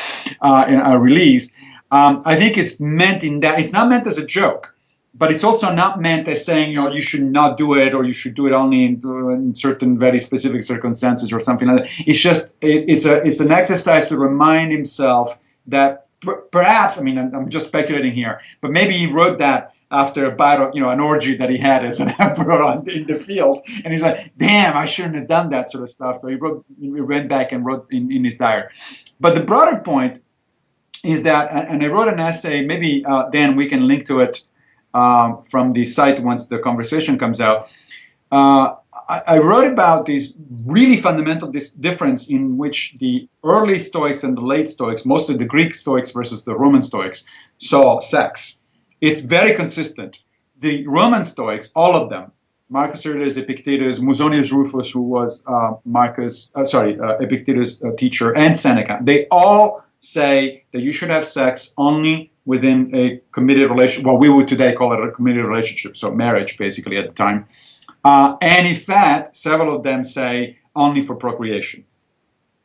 in a release, I think it's meant in that. It's not meant as a joke, but it's also not meant as saying, you should not do it or you should do it only in certain very specific circumstances or something like that. It's just, it's an exercise to remind himself that perhaps, I mean, I'm just speculating here, but maybe he wrote that after a bout of, an orgy that he had as an emperor in the field, and he's like, "Damn, I shouldn't have done that sort of stuff." So he went back and wrote in his diary. But the broader point is that, and I wrote an essay. Maybe Dan, we can link to it from the site once the conversation comes out. I wrote about this really fundamental difference in which the early Stoics and the late Stoics, mostly the Greek Stoics versus the Roman Stoics, saw sex. It's very consistent. The Roman Stoics, all of them, Marcus Aurelius, Epictetus, Musonius Rufus, who was Epictetus' teacher, and Seneca, they all say that you should have sex only within a committed relationship. Well, we would today call it a committed relationship, so marriage basically at the time. And in fact, several of them say only for procreation.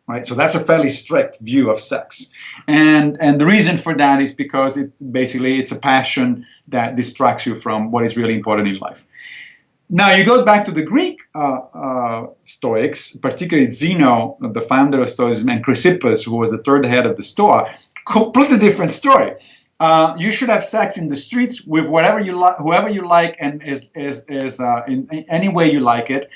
Right? So that's a fairly strict view of sex. And the reason for that is because it's a passion that distracts you from what is really important in life. Now, you go back to the Greek Stoics, particularly Zeno, the founder of Stoicism, and Chrysippus, who was the third head of the Stoa, completely different story. You should have sex in the streets with whoever you like, and in any way you like it.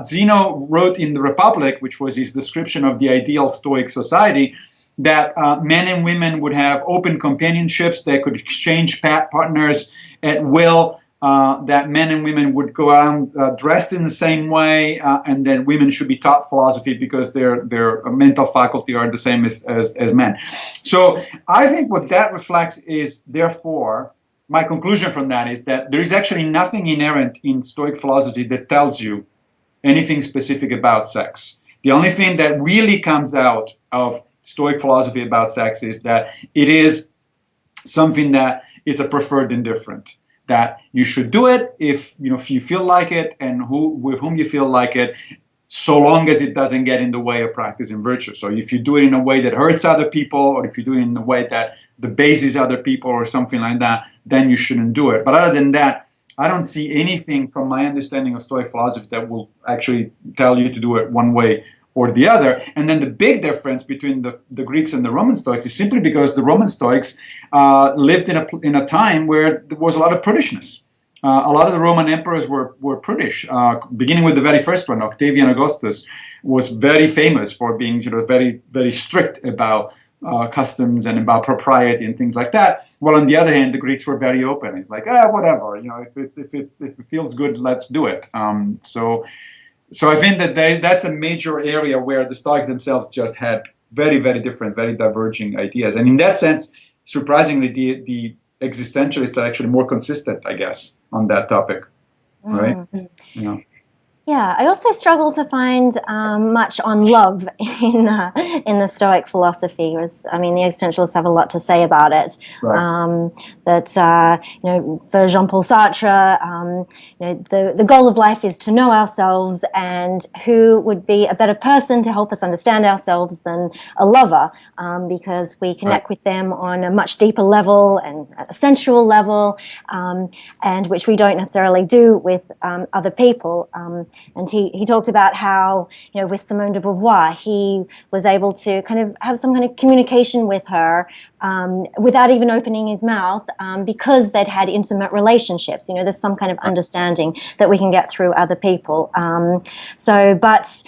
Zeno wrote in the Republic, which was his description of the ideal Stoic society, that men and women would have open companionships. They could exchange partners at will. That men and women would go out dressed in the same way, and that women should be taught philosophy because their mental faculty are the same as men. So I think what that reflects is, therefore, my conclusion from that is that there is actually nothing inherent in Stoic philosophy that tells you anything specific about sex. The only thing that really comes out of Stoic philosophy about sex is that it is something that is a preferred indifferent. That you should do it if you feel like it, and with whom you feel like it, so long as it doesn't get in the way of practicing virtue. So if you do it in a way that hurts other people, or if you do it in a way that debases other people or something like that, then you shouldn't do it. But other than that, I don't see anything from my understanding of Stoic philosophy that will actually tell you to do it one way or the other. And then the big difference between the Greeks and the Roman Stoics is simply because the Roman Stoics lived in a time where there was a lot of prudishness. A lot of the Roman emperors were prudish, beginning with the very first one. Octavian Augustus was very famous for being very, very strict about customs and about propriety and things like that. Well, on the other hand, the Greeks were very open. It's like, whatever, if it feels good, let's do it. So I think that that's a major area where the Stoics themselves just had very, very different, very diverging ideas. And in that sense, surprisingly, the existentialists are actually more consistent, I guess, on that topic, right? Mm-hmm. Yeah, I also struggle to find much on love in the Stoic philosophy. The existentialists have a lot to say about it. Right. For Jean-Paul Sartre, the goal of life is to know ourselves, and who would be a better person to help us understand ourselves than a lover, because we connect with them on a much deeper level and a sensual level, and which we don't necessarily do with other people. And he talked about how, with Simone de Beauvoir, he was able to kind of have some kind of communication with her without even opening his mouth, because they'd had intimate relationships. There's some kind of understanding that we can get through other people. But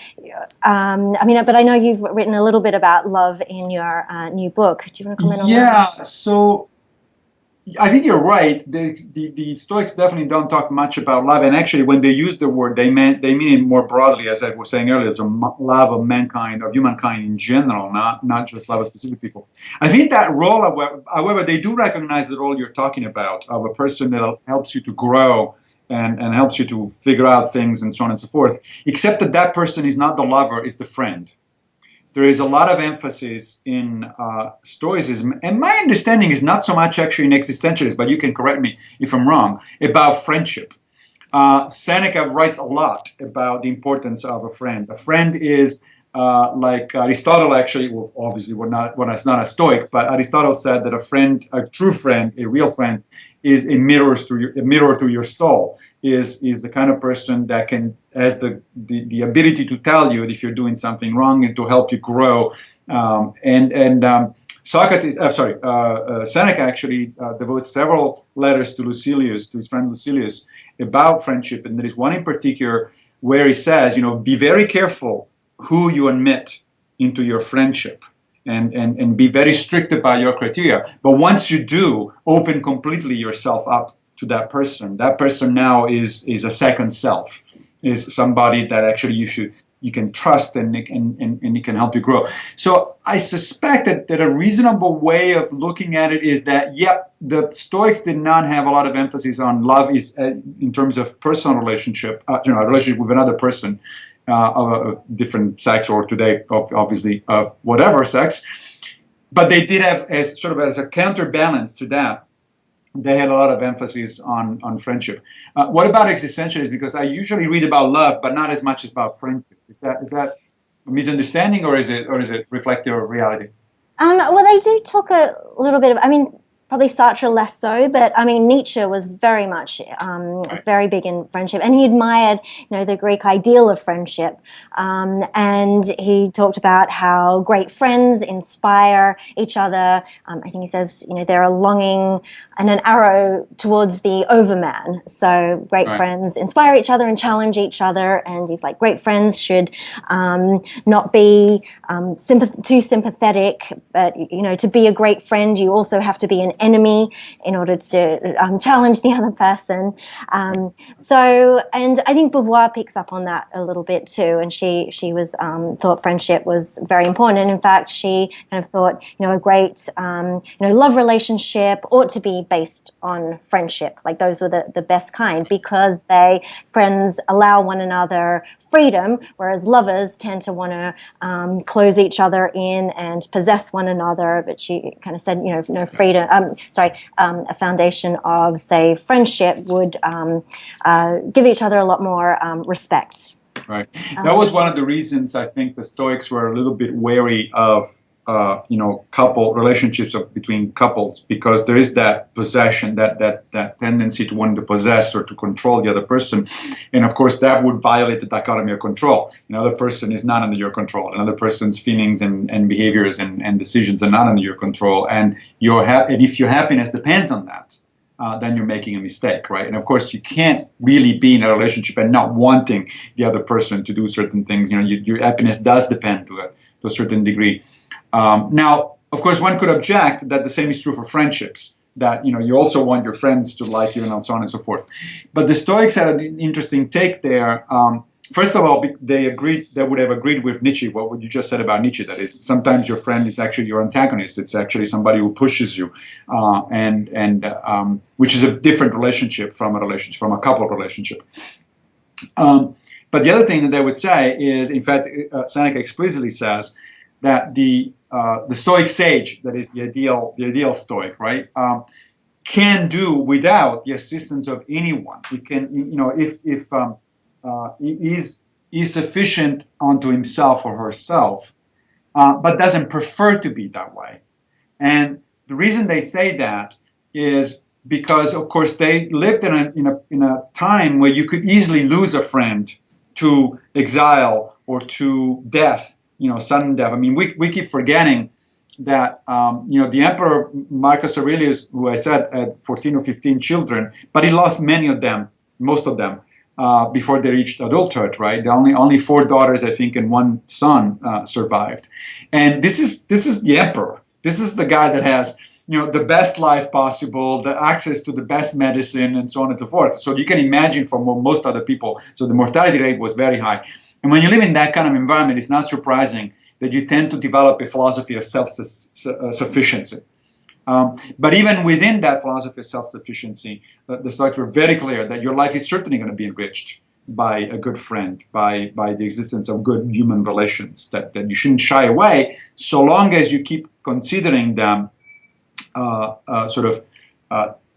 I know you've written a little bit about love in your new book. Do you want to comment on that? Yeah, so I think you're right. The Stoics definitely don't talk much about love, and actually, when they use the word, they mean it more broadly, as I was saying earlier. So love of mankind, of humankind in general, not just love of specific people. I think that role, however, they do recognize the role you're talking about of a person that helps you to grow and helps you to figure out things and so on and so forth. Except that person is not the lover; is the friend. There is a lot of emphasis in Stoicism, and my understanding is not so much actually in existentialism, but you can correct me if I'm wrong, about friendship. Seneca writes a lot about the importance of a friend. A friend is like Aristotle actually, well, obviously we're not a Stoic, but Aristotle said that a true friend, a real friend, is a mirror to your soul. Is the kind of person that has the ability to tell you if you're doing something wrong and to help you grow. Seneca actually devotes several letters to his friend Lucilius, about friendship, and there is one in particular where he says, be very careful who you admit into your friendship. And be very strict about your criteria. But once you do, open completely yourself up to that person. That person now is a second self, is somebody that actually you can trust and it can help you grow. So I suspect that a reasonable way of looking at it is that, the Stoics did not have a lot of emphasis on love is in terms of personal relationship, a relationship with another person of a different sex, or today, obviously, of whatever sex. but they did have, as sort of as a counterbalance to that, they had a lot of emphasis on friendship. What about existentialism? Because I usually read about love, but not as much about friendship. Is that a misunderstanding, or is it reflective of reality? Well, they do talk a little bit of, I mean, probably Sartre less so, but I mean, Nietzsche was very much very big in friendship, and he admired, the Greek ideal of friendship, and he talked about how great friends inspire each other. I think he says, they're a longing and an arrow towards the overman. So great friends inspire each other and challenge each other, and he's like, great friends should not be too sympathetic, but to be a great friend, you also have to be an enemy in order to challenge the other person. And I think Beauvoir picks up on that a little bit too, and she was thought friendship was very important, and in fact she kind of thought a great love relationship ought to be based on friendship. Like those were the best kind, because friends allow one another freedom, whereas lovers tend to want to close each other in and possess one another. But she kind of said, no freedom. A foundation of, say, friendship would give each other a lot more respect. Right. That was one of the reasons I think the Stoics were a little bit wary of couple relationships between couples, because there is that possession, that tendency to want to possess or to control the other person, and of course that would violate the dichotomy of control. Another person is not under your control. Another person's feelings and behaviors and decisions are not under your control, and and if your happiness depends on that, then you're making a mistake, right? And of course, you can't really be in a relationship and not wanting the other person to do certain things. Your happiness does depend to a certain degree. Now, of course, one could object that the same is true for friendships, that you also want your friends to like you, and so on and so forth. But the Stoics had an interesting take there. First of all, they would have agreed with Nietzsche, what you just said about Nietzsche, that is, sometimes your friend is actually your antagonist. It's actually somebody who pushes you, which is a different relationship from a couple relationship. But the other thing that they would say is, in fact, Seneca explicitly says that the Stoic sage, that is the ideal Stoic, right, can do without the assistance of anyone. He can, if is sufficient unto himself or herself, but doesn't prefer to be that way. And the reason they say that is because, of course, they lived in a time where you could easily lose a friend to exile or to death, sudden death. I mean, we keep forgetting that, the Emperor Marcus Aurelius, who I said had 14 or 15 children, but he lost most of them, before they reached adulthood, right? Only 4 daughters, I think, and 1 son survived. And this is the emperor. This is the guy that has, the best life possible, the access to the best medicine, and so on and so forth. So you can imagine for most other people, so the mortality rate was very high. And when you live in that kind of environment, it's not surprising that you tend to develop a philosophy of self-sufficiency. But even within that philosophy of self-sufficiency, the Stoics were very clear that your life is certainly going to be enriched by a good friend, by the existence of good human relations, that you shouldn't shy away so long as you keep considering them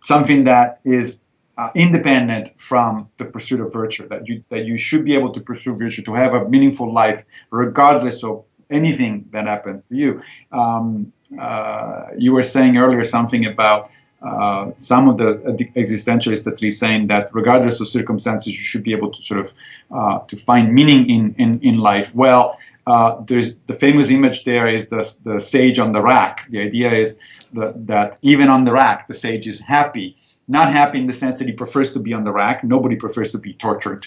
something that is independent from the pursuit of virtue, that you should be able to pursue virtue, to have a meaningful life regardless of anything that happens to you. You were saying earlier something about some of the existentialists, at least, saying that regardless of circumstances, you should be able to sort of to find meaning in life. Well, there's the famous image there is the sage on the rack. The idea is that even on the rack, the sage is happy. Not happy in the sense that he prefers to be on the rack. Nobody prefers to be tortured.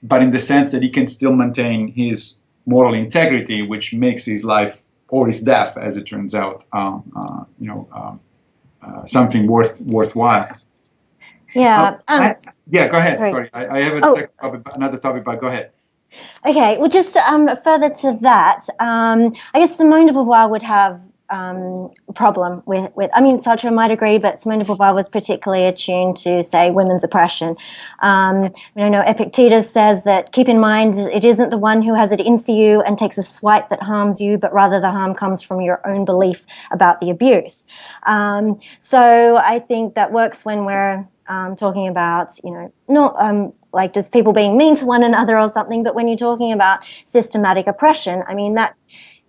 But in the sense that he can still maintain his moral integrity, which makes his life or his death, as it turns out, something worthwhile. Yeah. Yeah, go ahead. Sorry. I have another topic, but go ahead. Okay. Well, just further to that, I guess Simone de Beauvoir would have problem with, I mean, Sartre might agree, but Simone de Beauvoir was particularly attuned to, say, women's oppression. Epictetus says that, keep in mind, it isn't the one who has it in for you and takes a swipe that harms you, but rather the harm comes from your own belief about the abuse. So I think that works when we're talking about, not like just people being mean to one another or something, but when you're talking about systematic oppression, I mean, that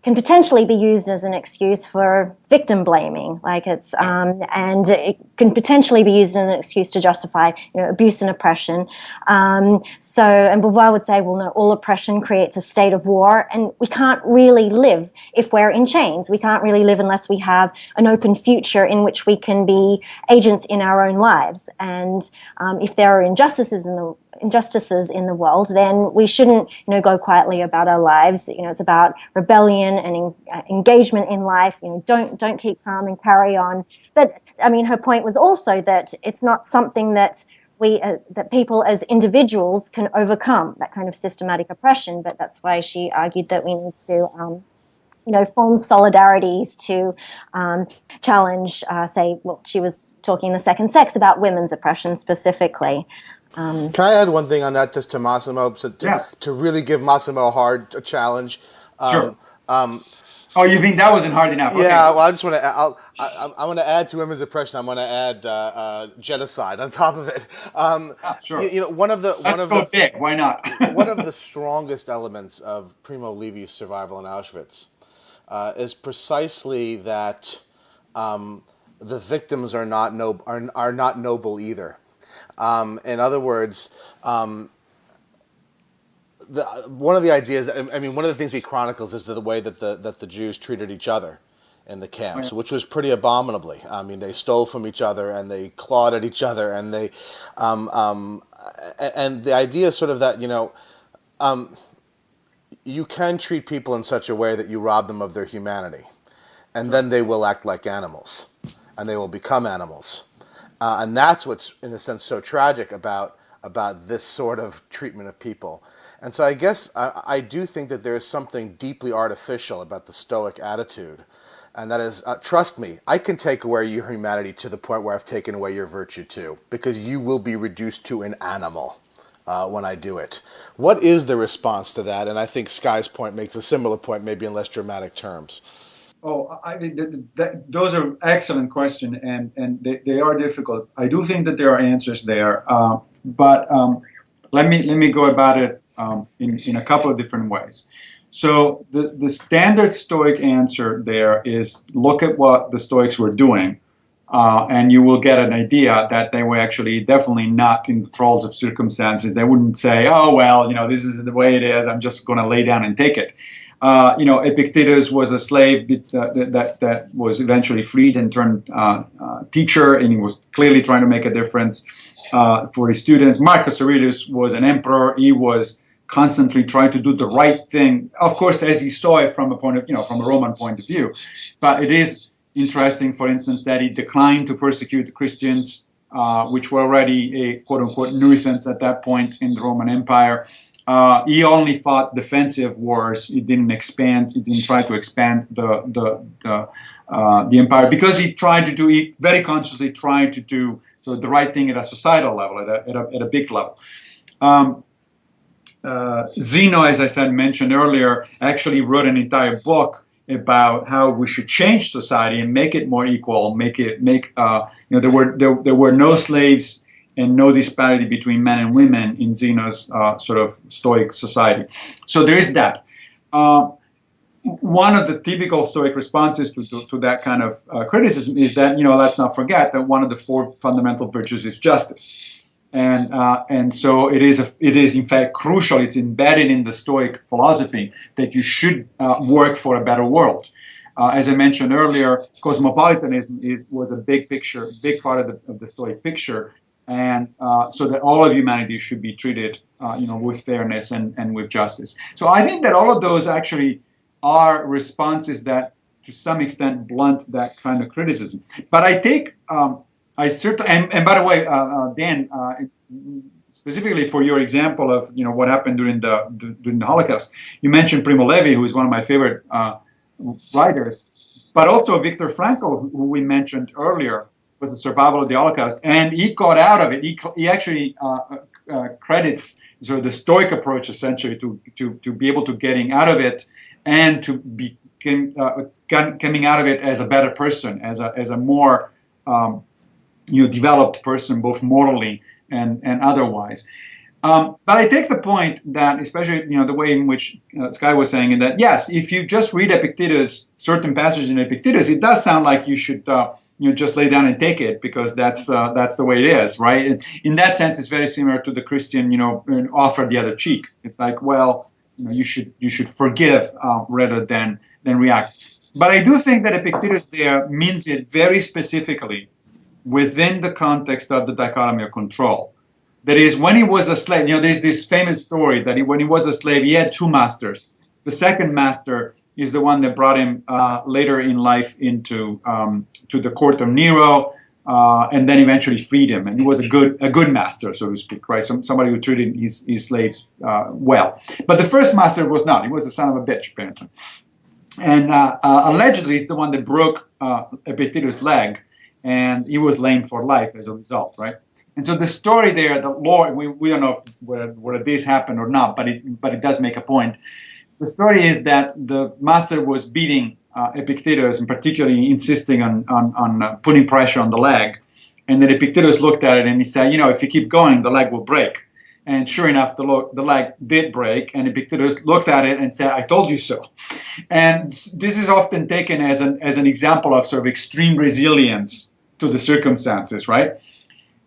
can potentially be used as an excuse for victim blaming, and it can potentially be used as an excuse to justify, abuse and oppression. And Beauvoir would say, well, no, all oppression creates a state of war, and we can't really live if we're in chains. We can't really live unless we have an open future in which we can be agents in our own lives. And if there are injustices in the world, then we shouldn't, go quietly about our lives. It's about rebellion and engagement in life. Don't keep calm and carry on. But I mean, her point was also that it's not something that that people as individuals can overcome, that kind of systematic oppression. But that's why she argued that we need to form solidarities to challenge, she was talking in The Second Sex about women's oppression specifically. Can I add one thing on that, just to Massimo, to really give Massimo a challenge? Sure. You think that wasn't hard enough? Okay. Yeah. Well, I just want to. I want to add to women's oppression. I'm going to add genocide on top of it. Sure. Let's go big. Why not? One of the strongest elements of Primo Levi's survival in Auschwitz is precisely that the victims are not noble either. In other words, one of the ideas, one of the things he chronicles is the way that the Jews treated each other in the camps, which was pretty abominably. I mean, they stole from each other and they clawed at each other, and they, and the idea is sort of that you can treat people in such a way that you rob them of their humanity, and then they will act like animals, and they will become animals. And that's what's, in a sense, so tragic about this sort of treatment of people. And so I guess I do think that there is something deeply artificial about the Stoic attitude. And that is, trust me, I can take away your humanity to the point where I've taken away your virtue too, because you will be reduced to an animal when I do it. What is the response to that? And I think Skye's point makes a similar point, maybe in less dramatic terms. Oh, those are excellent questions, and they are difficult. I do think that there are answers there, but let me go about it in a couple of different ways. So the standard Stoic answer there is look at what the Stoics were doing, and you will get an idea that they were actually definitely not in the thralls of circumstances. They wouldn't say, oh, well, this is the way it is, I'm just going to lay down and take it. Epictetus was a slave that was eventually freed and turned teacher, and he was clearly trying to make a difference for his students. Marcus Aurelius was an emperor. He was constantly trying to do the right thing, of course, as he saw it from a point of, from a Roman point of view. But it is interesting, for instance, that he declined to persecute the Christians, which were already a quote-unquote nuisance at that point in the Roman Empire. He only fought defensive wars. He didn't expand. He didn't try to expand the empire, because he very consciously tried to do the right thing at a societal level, at a big level. Zeno, as I mentioned earlier, actually wrote an entire book about how we should change society and make it more equal. There were no slaves and no disparity between men and women in Zeno's sort of Stoic society. So there is that. One of the typical Stoic responses to that kind of criticism is that, let's not forget that one of the four fundamental virtues is justice. And so it is in fact crucial. It's embedded in the Stoic philosophy that you should work for a better world. As I mentioned earlier, cosmopolitanism was a big part of the Stoic picture. And so that all of humanity should be treated, with fairness and with justice. So I think that all of those actually are responses that, to some extent, blunt that kind of criticism. But I take, and by the way, Dan, specifically for your example of what happened during the Holocaust, you mentioned Primo Levi, who is one of my favorite writers. but also Viktor Frankl, who we mentioned earlier, was a survivor of the Holocaust, and he got out of it. He actually credits sort of the Stoic approach essentially to be able to getting out of it and to be coming out of it as a better person, as a more developed person, both morally and otherwise. But I take the point that, especially the way in which Skye was saying, in that yes, if you just read Epictetus, certain passages in Epictetus, it does sound like you should just lay down and take it, because that's the way it is, right? In that sense, it's very similar to the Christian, offer the other cheek. It's like, well, you should forgive rather than react. But I do think that Epictetus there means it very specifically within the context of the dichotomy of control. That is, when he was a slave, there's this famous story that when he was a slave, he had two masters. The second master is the one that brought him later in life into to the court of Nero, and then eventually freed him. And he was a good master, so to speak, right? Somebody who treated his slaves well. But the first master was not. He was a son of a bitch, apparently. And allegedly, he's the one that broke Epictetus' leg, and he was lame for life as a result, right? And so the story there, the Lord, we don't know whether this happened or not, but it does make a point. The story is that the master was beating Epictetus, and particularly insisting on putting pressure on the leg. And then Epictetus looked at it and he said, if you keep going, the leg will break. And sure enough, the leg did break, and Epictetus looked at it and said, "I told you so." And this is often taken as an example of sort of extreme resilience to the circumstances, right?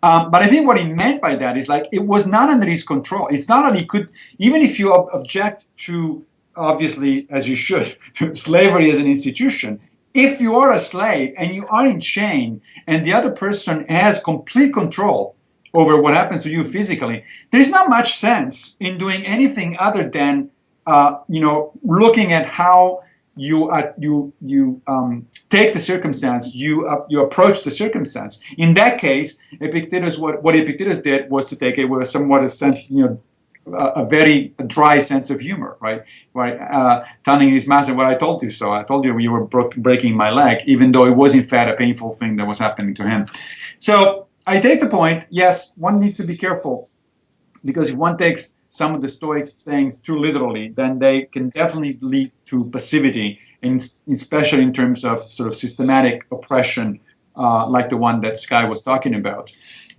But I think what he meant by that is, like, it was not under his control. It's not that he could, even if you object to, obviously, as you should, to slavery as an institution, if you are a slave and you are in chain and the other person has complete control over what happens to you physically, there's not much sense in doing anything other than, looking at how you take the circumstance, you approach the circumstance. In that case, Epictetus, what Epictetus did was to take it with somewhat a sense, a very dry sense of humor, right? Telling his master, "Well, I told you so. I told you you were breaking my leg," even though it was in fact a painful thing that was happening to him. So I take the point. Yes, one needs to be careful, because if one takes some of the Stoics' sayings too literally, then they can definitely lead to passivity, and especially in terms of sort of systematic oppression, like the one that Skye was talking about.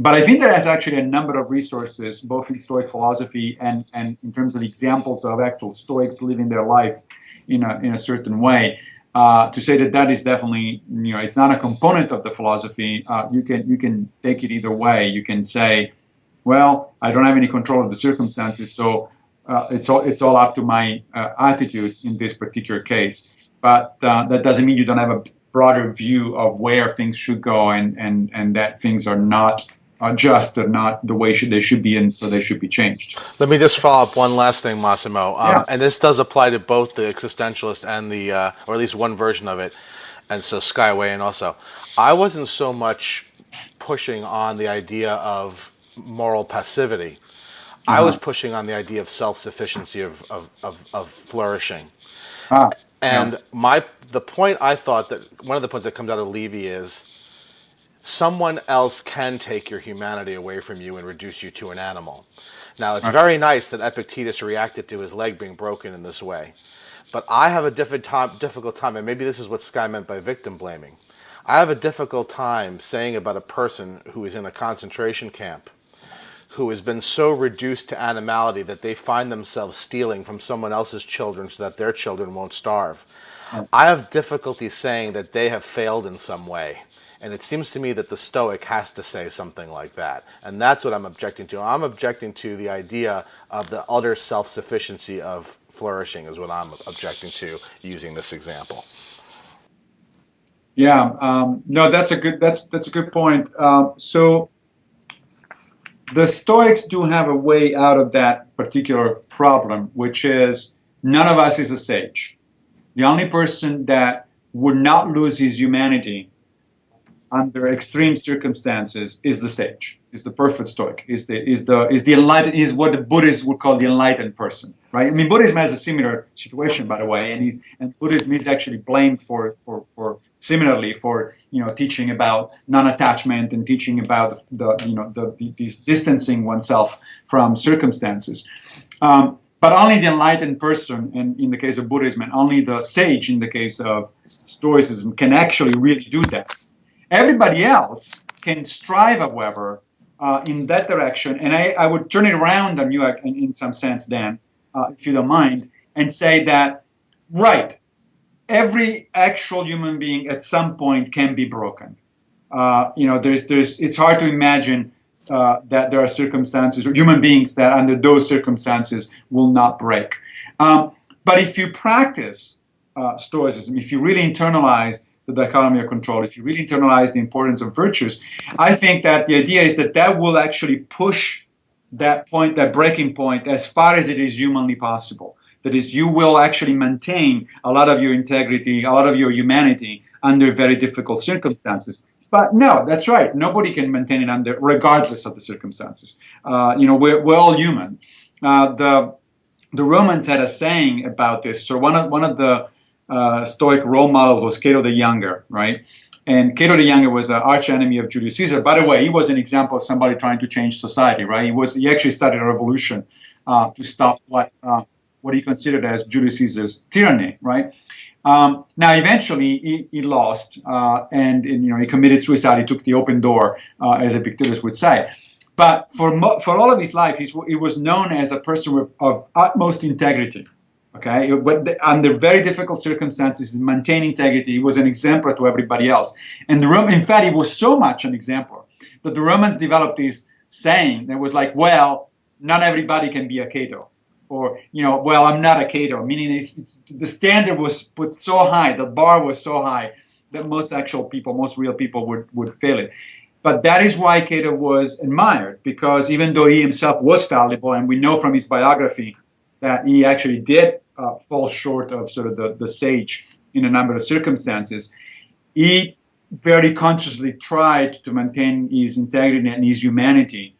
But I think there is actually a number of resources, both in Stoic philosophy and in terms of examples of actual Stoics living their life in a certain way, to say that is definitely, it's not a component of the philosophy. You can take it either way. You can say, well, I don't have any control of the circumstances, so it's all up to my attitude in this particular case. But that doesn't mean you don't have a broader view of where things should go, and that things are not just, or not the way they should be, and so they should be changed. Let me just follow up one last thing, Massimo. Yeah. And this does apply to both the existentialist and the, or at least one version of it, and so Skye weigh in also. I wasn't so much pushing on the idea of moral passivity. I was pushing on the idea of self-sufficiency, of flourishing. And the point, I thought that one of the points that comes out of Levy is, someone else can take your humanity away from you and reduce you to an animal. Now, it's very nice that Epictetus reacted to his leg being broken in this way. But I have a difficult time, and maybe this is what Skye meant by victim blaming. I have a difficult time saying about a person who is in a concentration camp, who has been so reduced to animality that they find themselves stealing from someone else's children so that their children won't starve. I have difficulty saying that they have failed in some way. And it seems to me that the Stoic has to say something like that. And that's what I'm objecting to. I'm objecting to the idea of the utter self-sufficiency of flourishing is what I'm objecting to using this example. Yeah, no, that's a good point. So the Stoics do have a way out of that particular problem, which is none of us is a sage. The only person that would not lose his humanity under extreme circumstances is the sage. is the perfect Stoic, is the enlightened, is what the Buddhists would call the enlightened person, right? I mean, Buddhism has a similar situation, by the way, and Buddhism is actually blamed for similarly for teaching about non-attachment and teaching about these distancing oneself from circumstances. But only the enlightened person, and in the case of Buddhism, and only the sage in the case of Stoicism, can actually really do that. Everybody else can strive, however, in that direction. And I would turn it around on you in some sense, Dan, if you don't mind, and say that, right, every actual human being at some point can be broken. It's hard to imagine that there are circumstances or human beings that under those circumstances will not break. But if you practice Stoicism, if you really internalize the dichotomy of control, if you really internalize the importance of virtues, I think that the idea is that will actually push that point, that breaking point, as far as it is humanly possible. That is, you will actually maintain a lot of your integrity, a lot of your humanity under very difficult circumstances. But no, that's right. Nobody can maintain it regardless of the circumstances. We're all human. The Romans had a saying about this. So one of the Stoic role models was Cato the Younger, right? And Cato the Younger was an arch enemy of Julius Caesar. By the way, he was an example of somebody trying to change society, right? He actually started a revolution to stop what he considered as Julius Caesar's tyranny, right? Now, eventually, he lost, and he committed suicide. He took the open door, as Epictetus would say. But for all of his life, he was known as a person of utmost integrity. Okay, but under very difficult circumstances, he maintained integrity. He was an exemplar to everybody else. And in fact, he was so much an exemplar that the Romans developed this saying that was like, well, not everybody can be a Cato. Or, well, I'm not a Cato, meaning the standard was put so high, the bar was so high that most real people would fail it. But that is why Cato was admired, because even though he himself was fallible, and we know from his biography that he actually did fall short of sort of the sage in a number of circumstances, he very consciously tried to maintain his integrity and his humanity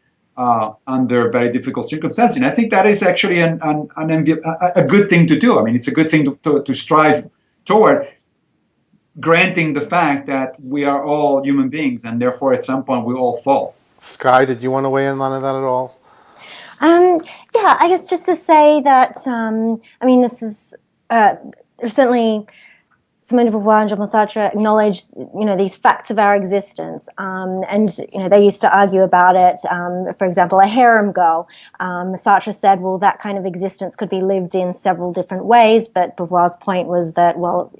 under very difficult circumstances. And I think that is actually a good thing to do. I mean, it's a good thing to strive toward, granting the fact that we are all human beings, and therefore at some point we all fall. Skye, did you want to weigh in on that at all? Yeah, I guess just to say that, this is certainly Simone de Beauvoir and Jean-Paul Sartre acknowledge, these facts of our existence, and they used to argue about it. For example, a harem girl. Sartre said, well, that kind of existence could be lived in several different ways, but Beauvoir's point was that, well,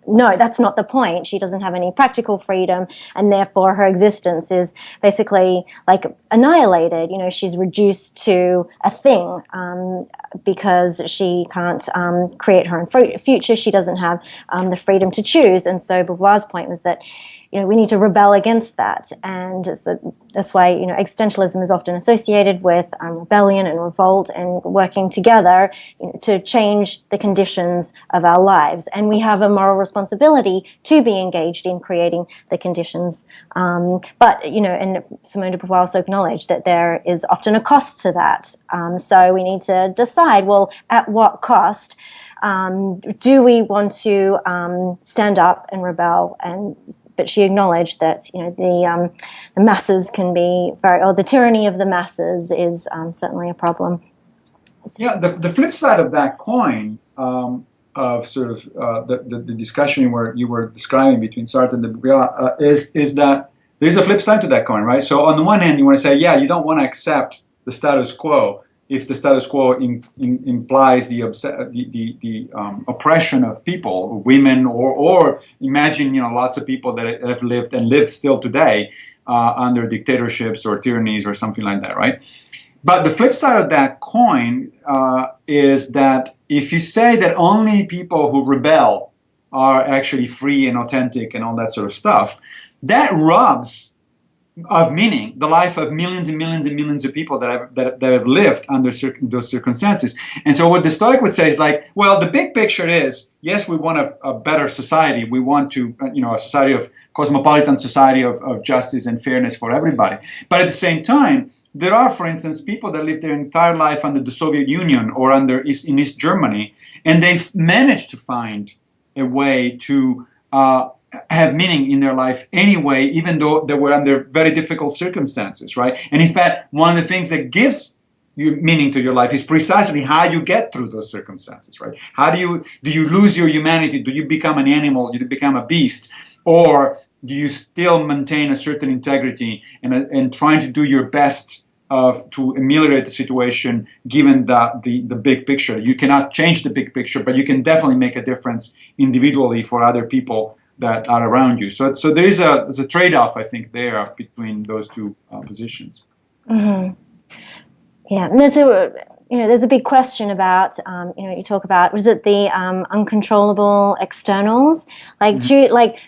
no, that's not the point. She doesn't have any practical freedom, and therefore her existence is basically like annihilated. She's reduced to a thing because she can't create her own future. She doesn't have the freedom to choose. And so Beauvoir's point was that, we need to rebel against that. And so that's why, existentialism is often associated with rebellion and revolt and working together to change the conditions of our lives. And we have a moral responsibility to be engaged in creating the conditions. But, and Simone de Beauvoir also acknowledged that there is often a cost to that. So we need to decide, well, at what cost? Do we want to stand up and rebel? But she acknowledged that the masses can be the tyranny of the masses is certainly a problem. Yeah, the flip side of that coin of sort of the discussion where you were describing between Sartre and de Beauvoir is that there is a flip side to that coin, right? So on the one hand, you want to say, yeah, you don't want to accept the status quo if the status quo implies the oppression of people, women, or imagine lots of people that have lived and live still today under dictatorships or tyrannies or something like that, right? But the flip side of that coin is that if you say that only people who rebel are actually free and authentic and all that sort of stuff, that robs of meaning, the life of millions and millions and millions of people that have lived under those circumstances. And so what the Stoic would say is like, well, the big picture is, yes, we want a better society. We want to, a society of cosmopolitan society of justice and fairness for everybody. But at the same time, there are, for instance, people that live their entire life under the Soviet Union or in East Germany, and they've managed to find a way to have meaning in their life anyway, even though they were under very difficult circumstances, right? And in fact, one of the things that gives you meaning to your life is precisely how you get through those circumstances, right? How do you lose your humanity? Do you become an animal? Do you become a beast? Or do you still maintain a certain integrity and trying to do your best to ameliorate the situation given the big picture? You cannot change the big picture, but you can definitely make a difference individually for other people that are around you. So there's a trade-off, I think, there between those two positions. Mm-hmm. Yeah, and there's a big question about you talk about, was it the uncontrollable externals, like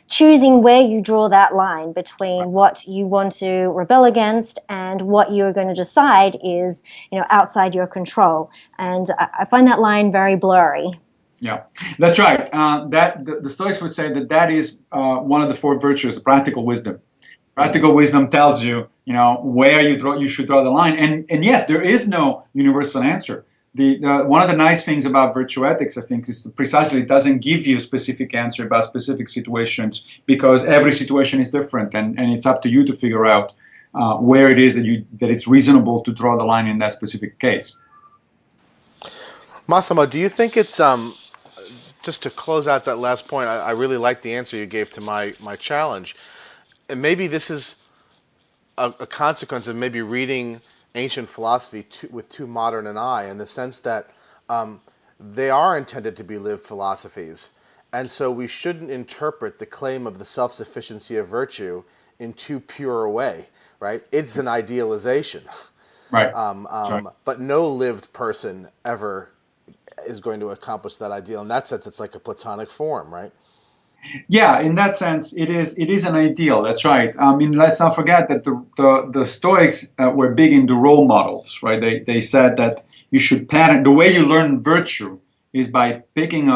choosing where you draw that line between what you want to rebel against and what you're going to decide is outside your control, and I find that line very blurry. Yeah, that's right. The Stoics would say that is one of the four virtues, practical wisdom. Practical wisdom tells you, where you should draw the line. And yes, there is no universal answer. One of the nice things about virtue ethics, I think, is precisely it doesn't give you a specific answer about specific situations because every situation is different, and it's up to you to figure out where it is that it's reasonable to draw the line in that specific case. Massimo, do you think it's just to close out that last point? I really like the answer you gave to my challenge, and maybe this is a consequence of maybe reading ancient philosophy with too modern an eye, in the sense that they are intended to be lived philosophies, and so we shouldn't interpret the claim of the self-sufficiency of virtue in too pure a way, right? It's an idealization, right? But no lived person ever is going to accomplish that ideal. In that sense, it's like a Platonic form, right? Yeah, in that sense, it is an ideal. That's right. I mean, let's not forget that the Stoics were big into role models, right? They said that you should pattern. The way you learn virtue is by picking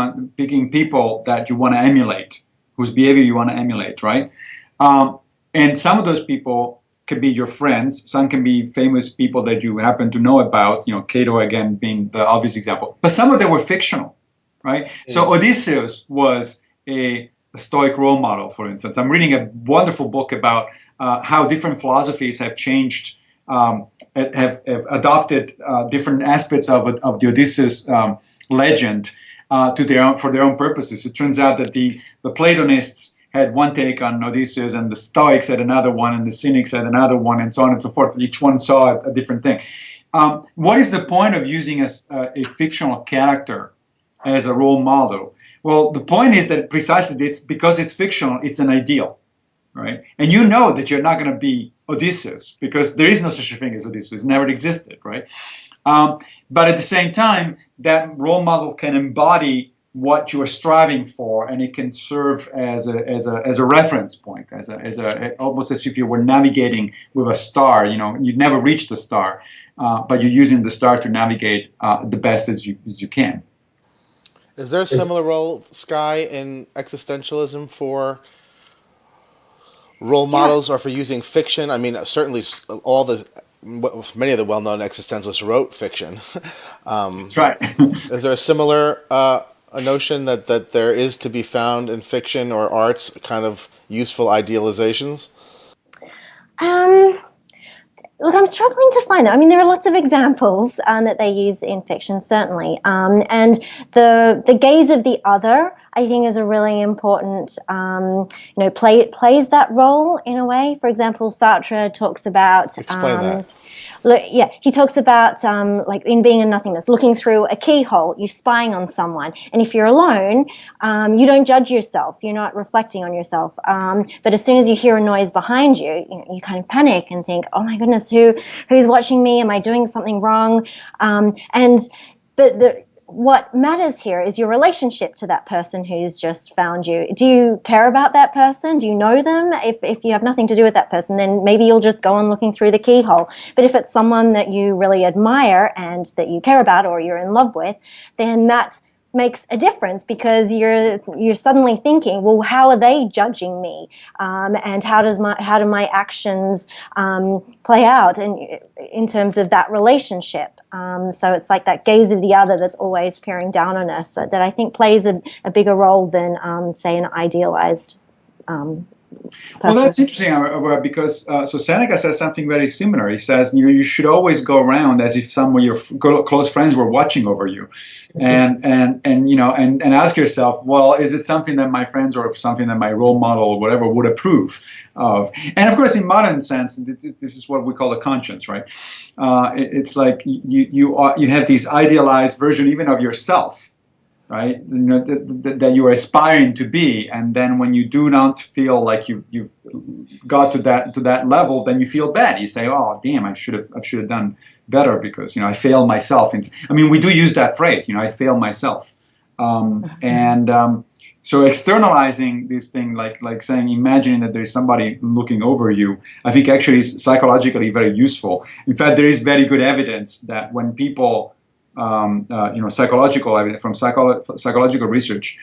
people that you want to emulate, whose behavior you want to emulate, right? And some of those people can be your friends. Some can be famous people that you happen to know about. Cato again being the obvious example. But some of them were fictional, right? Yeah. So Odysseus was a Stoic role model, for instance. I'm reading a wonderful book about how different philosophies have changed, have adopted different aspects of the Odysseus legend for their own purposes. It turns out that the Platonists had one take on Odysseus, and the Stoics had another one, and the Cynics had another one, and so on and so forth. Each one saw a different thing. What is the point of using a fictional character as a role model? Well, the point is that precisely it's because it's fictional, it's an ideal, right? And you know that you're not going to be Odysseus because there is no such a thing as Odysseus. It never existed, right? But at the same time, that role model can embody what you are striving for, and it can serve as a reference point, as almost as if you were navigating with a star. You'd never reach the star, but you're using the star to navigate the best as you can. Is there a similar role, Skye, in existentialism for role models or for using fiction? I mean, certainly many of the well-known existentialists wrote fiction. That's right. Is there a similar a notion that there is to be found in fiction or arts kind of useful idealizations? Look, I'm struggling to find that. I mean, there are lots of examples that they use in fiction, certainly. And the gaze of the other, I think, is a really important, plays that role in a way. For example, Sartre talks about... Explain that. He talks about like in being in nothingness, looking through a keyhole, you're spying on someone. And if you're alone, you don't judge yourself. You're not reflecting on yourself. But as soon as you hear a noise behind you, you kind of panic and think, oh my goodness, who's watching me? Am I doing something wrong? what matters here is your relationship to that person who's just found you. Do you care about that person? Do you know them? If you have nothing to do with that person, then maybe you'll just go on looking through the keyhole. But if it's someone that you really admire and that you care about or you're in love with, then that makes a difference, because you're suddenly thinking, well, how are they judging me, and how do my actions play out in terms of that relationship. So it's like that gaze of the other that's always peering down on us, that I think plays a bigger role than say an idealized person. Well, that's interesting, because so Seneca says something very similar. He says, you should always go around as if some of your close friends were watching over you, and ask yourself, well, is it something that my friends or something that my role model or whatever would approve of? And of course, in modern sense, this is what we call a conscience, right? It's like you have this idealized version even of yourself, right? That you are aspiring to be, and then when you do not feel like you've got to that level, then you feel bad. You say, "Oh, damn! I should have done better because I failed myself." We do use that phrase, I fail myself, so externalizing this thing, like saying, imagining that there is somebody looking over you, I think actually is psychologically very useful. In fact, there is very good evidence that when people psychological evidence from psychological research,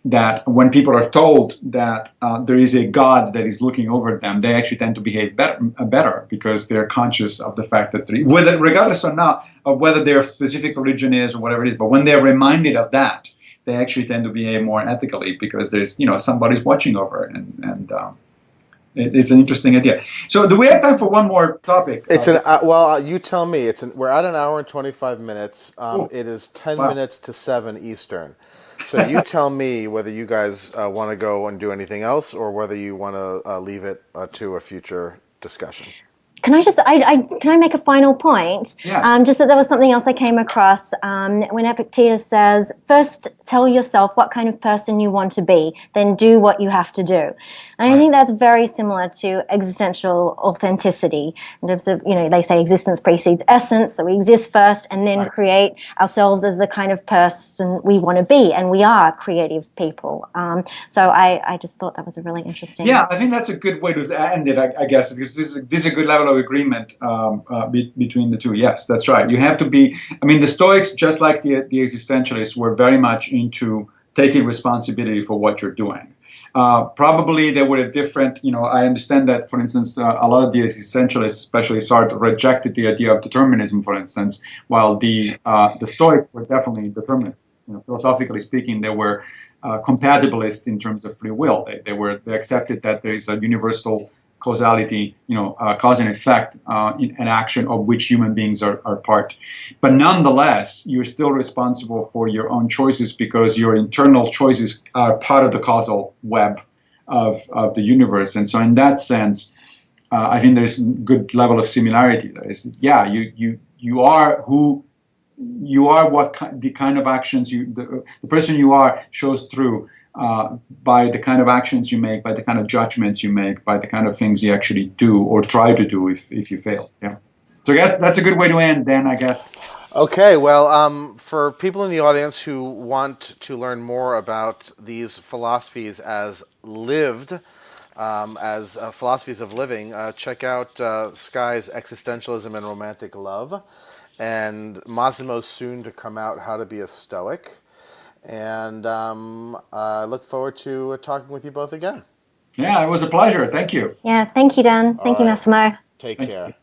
that when people are told that there is a God that is looking over them, they actually tend to behave better because they're conscious of the fact that regardless or not of whether their specific religion is or whatever it is, but when they're reminded of that, they actually tend to behave more ethically because there's somebody's watching over it, and it's an interesting idea. So, do we have time for one more topic? Well, you tell me. We're at an hour and 25 minutes. It is 10 minutes to 7 Eastern. So you tell me whether you guys want to go and do anything else, or whether you want to leave it to a future discussion. Can I make a final point? Yes. Just that was something else I came across when Epictetus says, first tell yourself what kind of person you want to be, then do what you have to do. And I think that's very similar to existential authenticity in terms of, they say existence precedes essence, so we exist first and then create ourselves as the kind of person we want to be, and we are creative people. So I just thought that was a really interesting... Yeah, I think that's a good way to end it, I guess, because this is a good level of agreement between the two. Yes, that's right. You have to be... the Stoics, just like the existentialists, were very much into taking responsibility for what you're doing. Probably they were a different, I understand that, for instance, a lot of the existentialists, especially Sartre, rejected the idea of determinism, for instance, while the Stoics were definitely determinists. Philosophically speaking, they were compatibilists in terms of free will. They accepted that there is a universal causality, cause and effect in an action of which human beings are part. But nonetheless, you're still responsible for your own choices because your internal choices are part of the causal web of the universe. And so in that sense, I think there's a good level of similarity. There is, you are who you are, the kind of actions the person you are shows through by the kind of actions you make, by the kind of judgments you make, by the kind of things you actually do or try to do if you fail. Yeah. So I guess that's a good way to end, Dan, I guess. Okay, well, for people in the audience who want to learn more about these philosophies as lived, as philosophies of living, check out Skye's Existentialism and Romantic Love, and Massimo's soon to come out, How to Be a Stoic. And I look forward to talking with you both again. Yeah, it was a pleasure. Thank you. Yeah, thank you, Dan. Thank you, Massimo. Take care.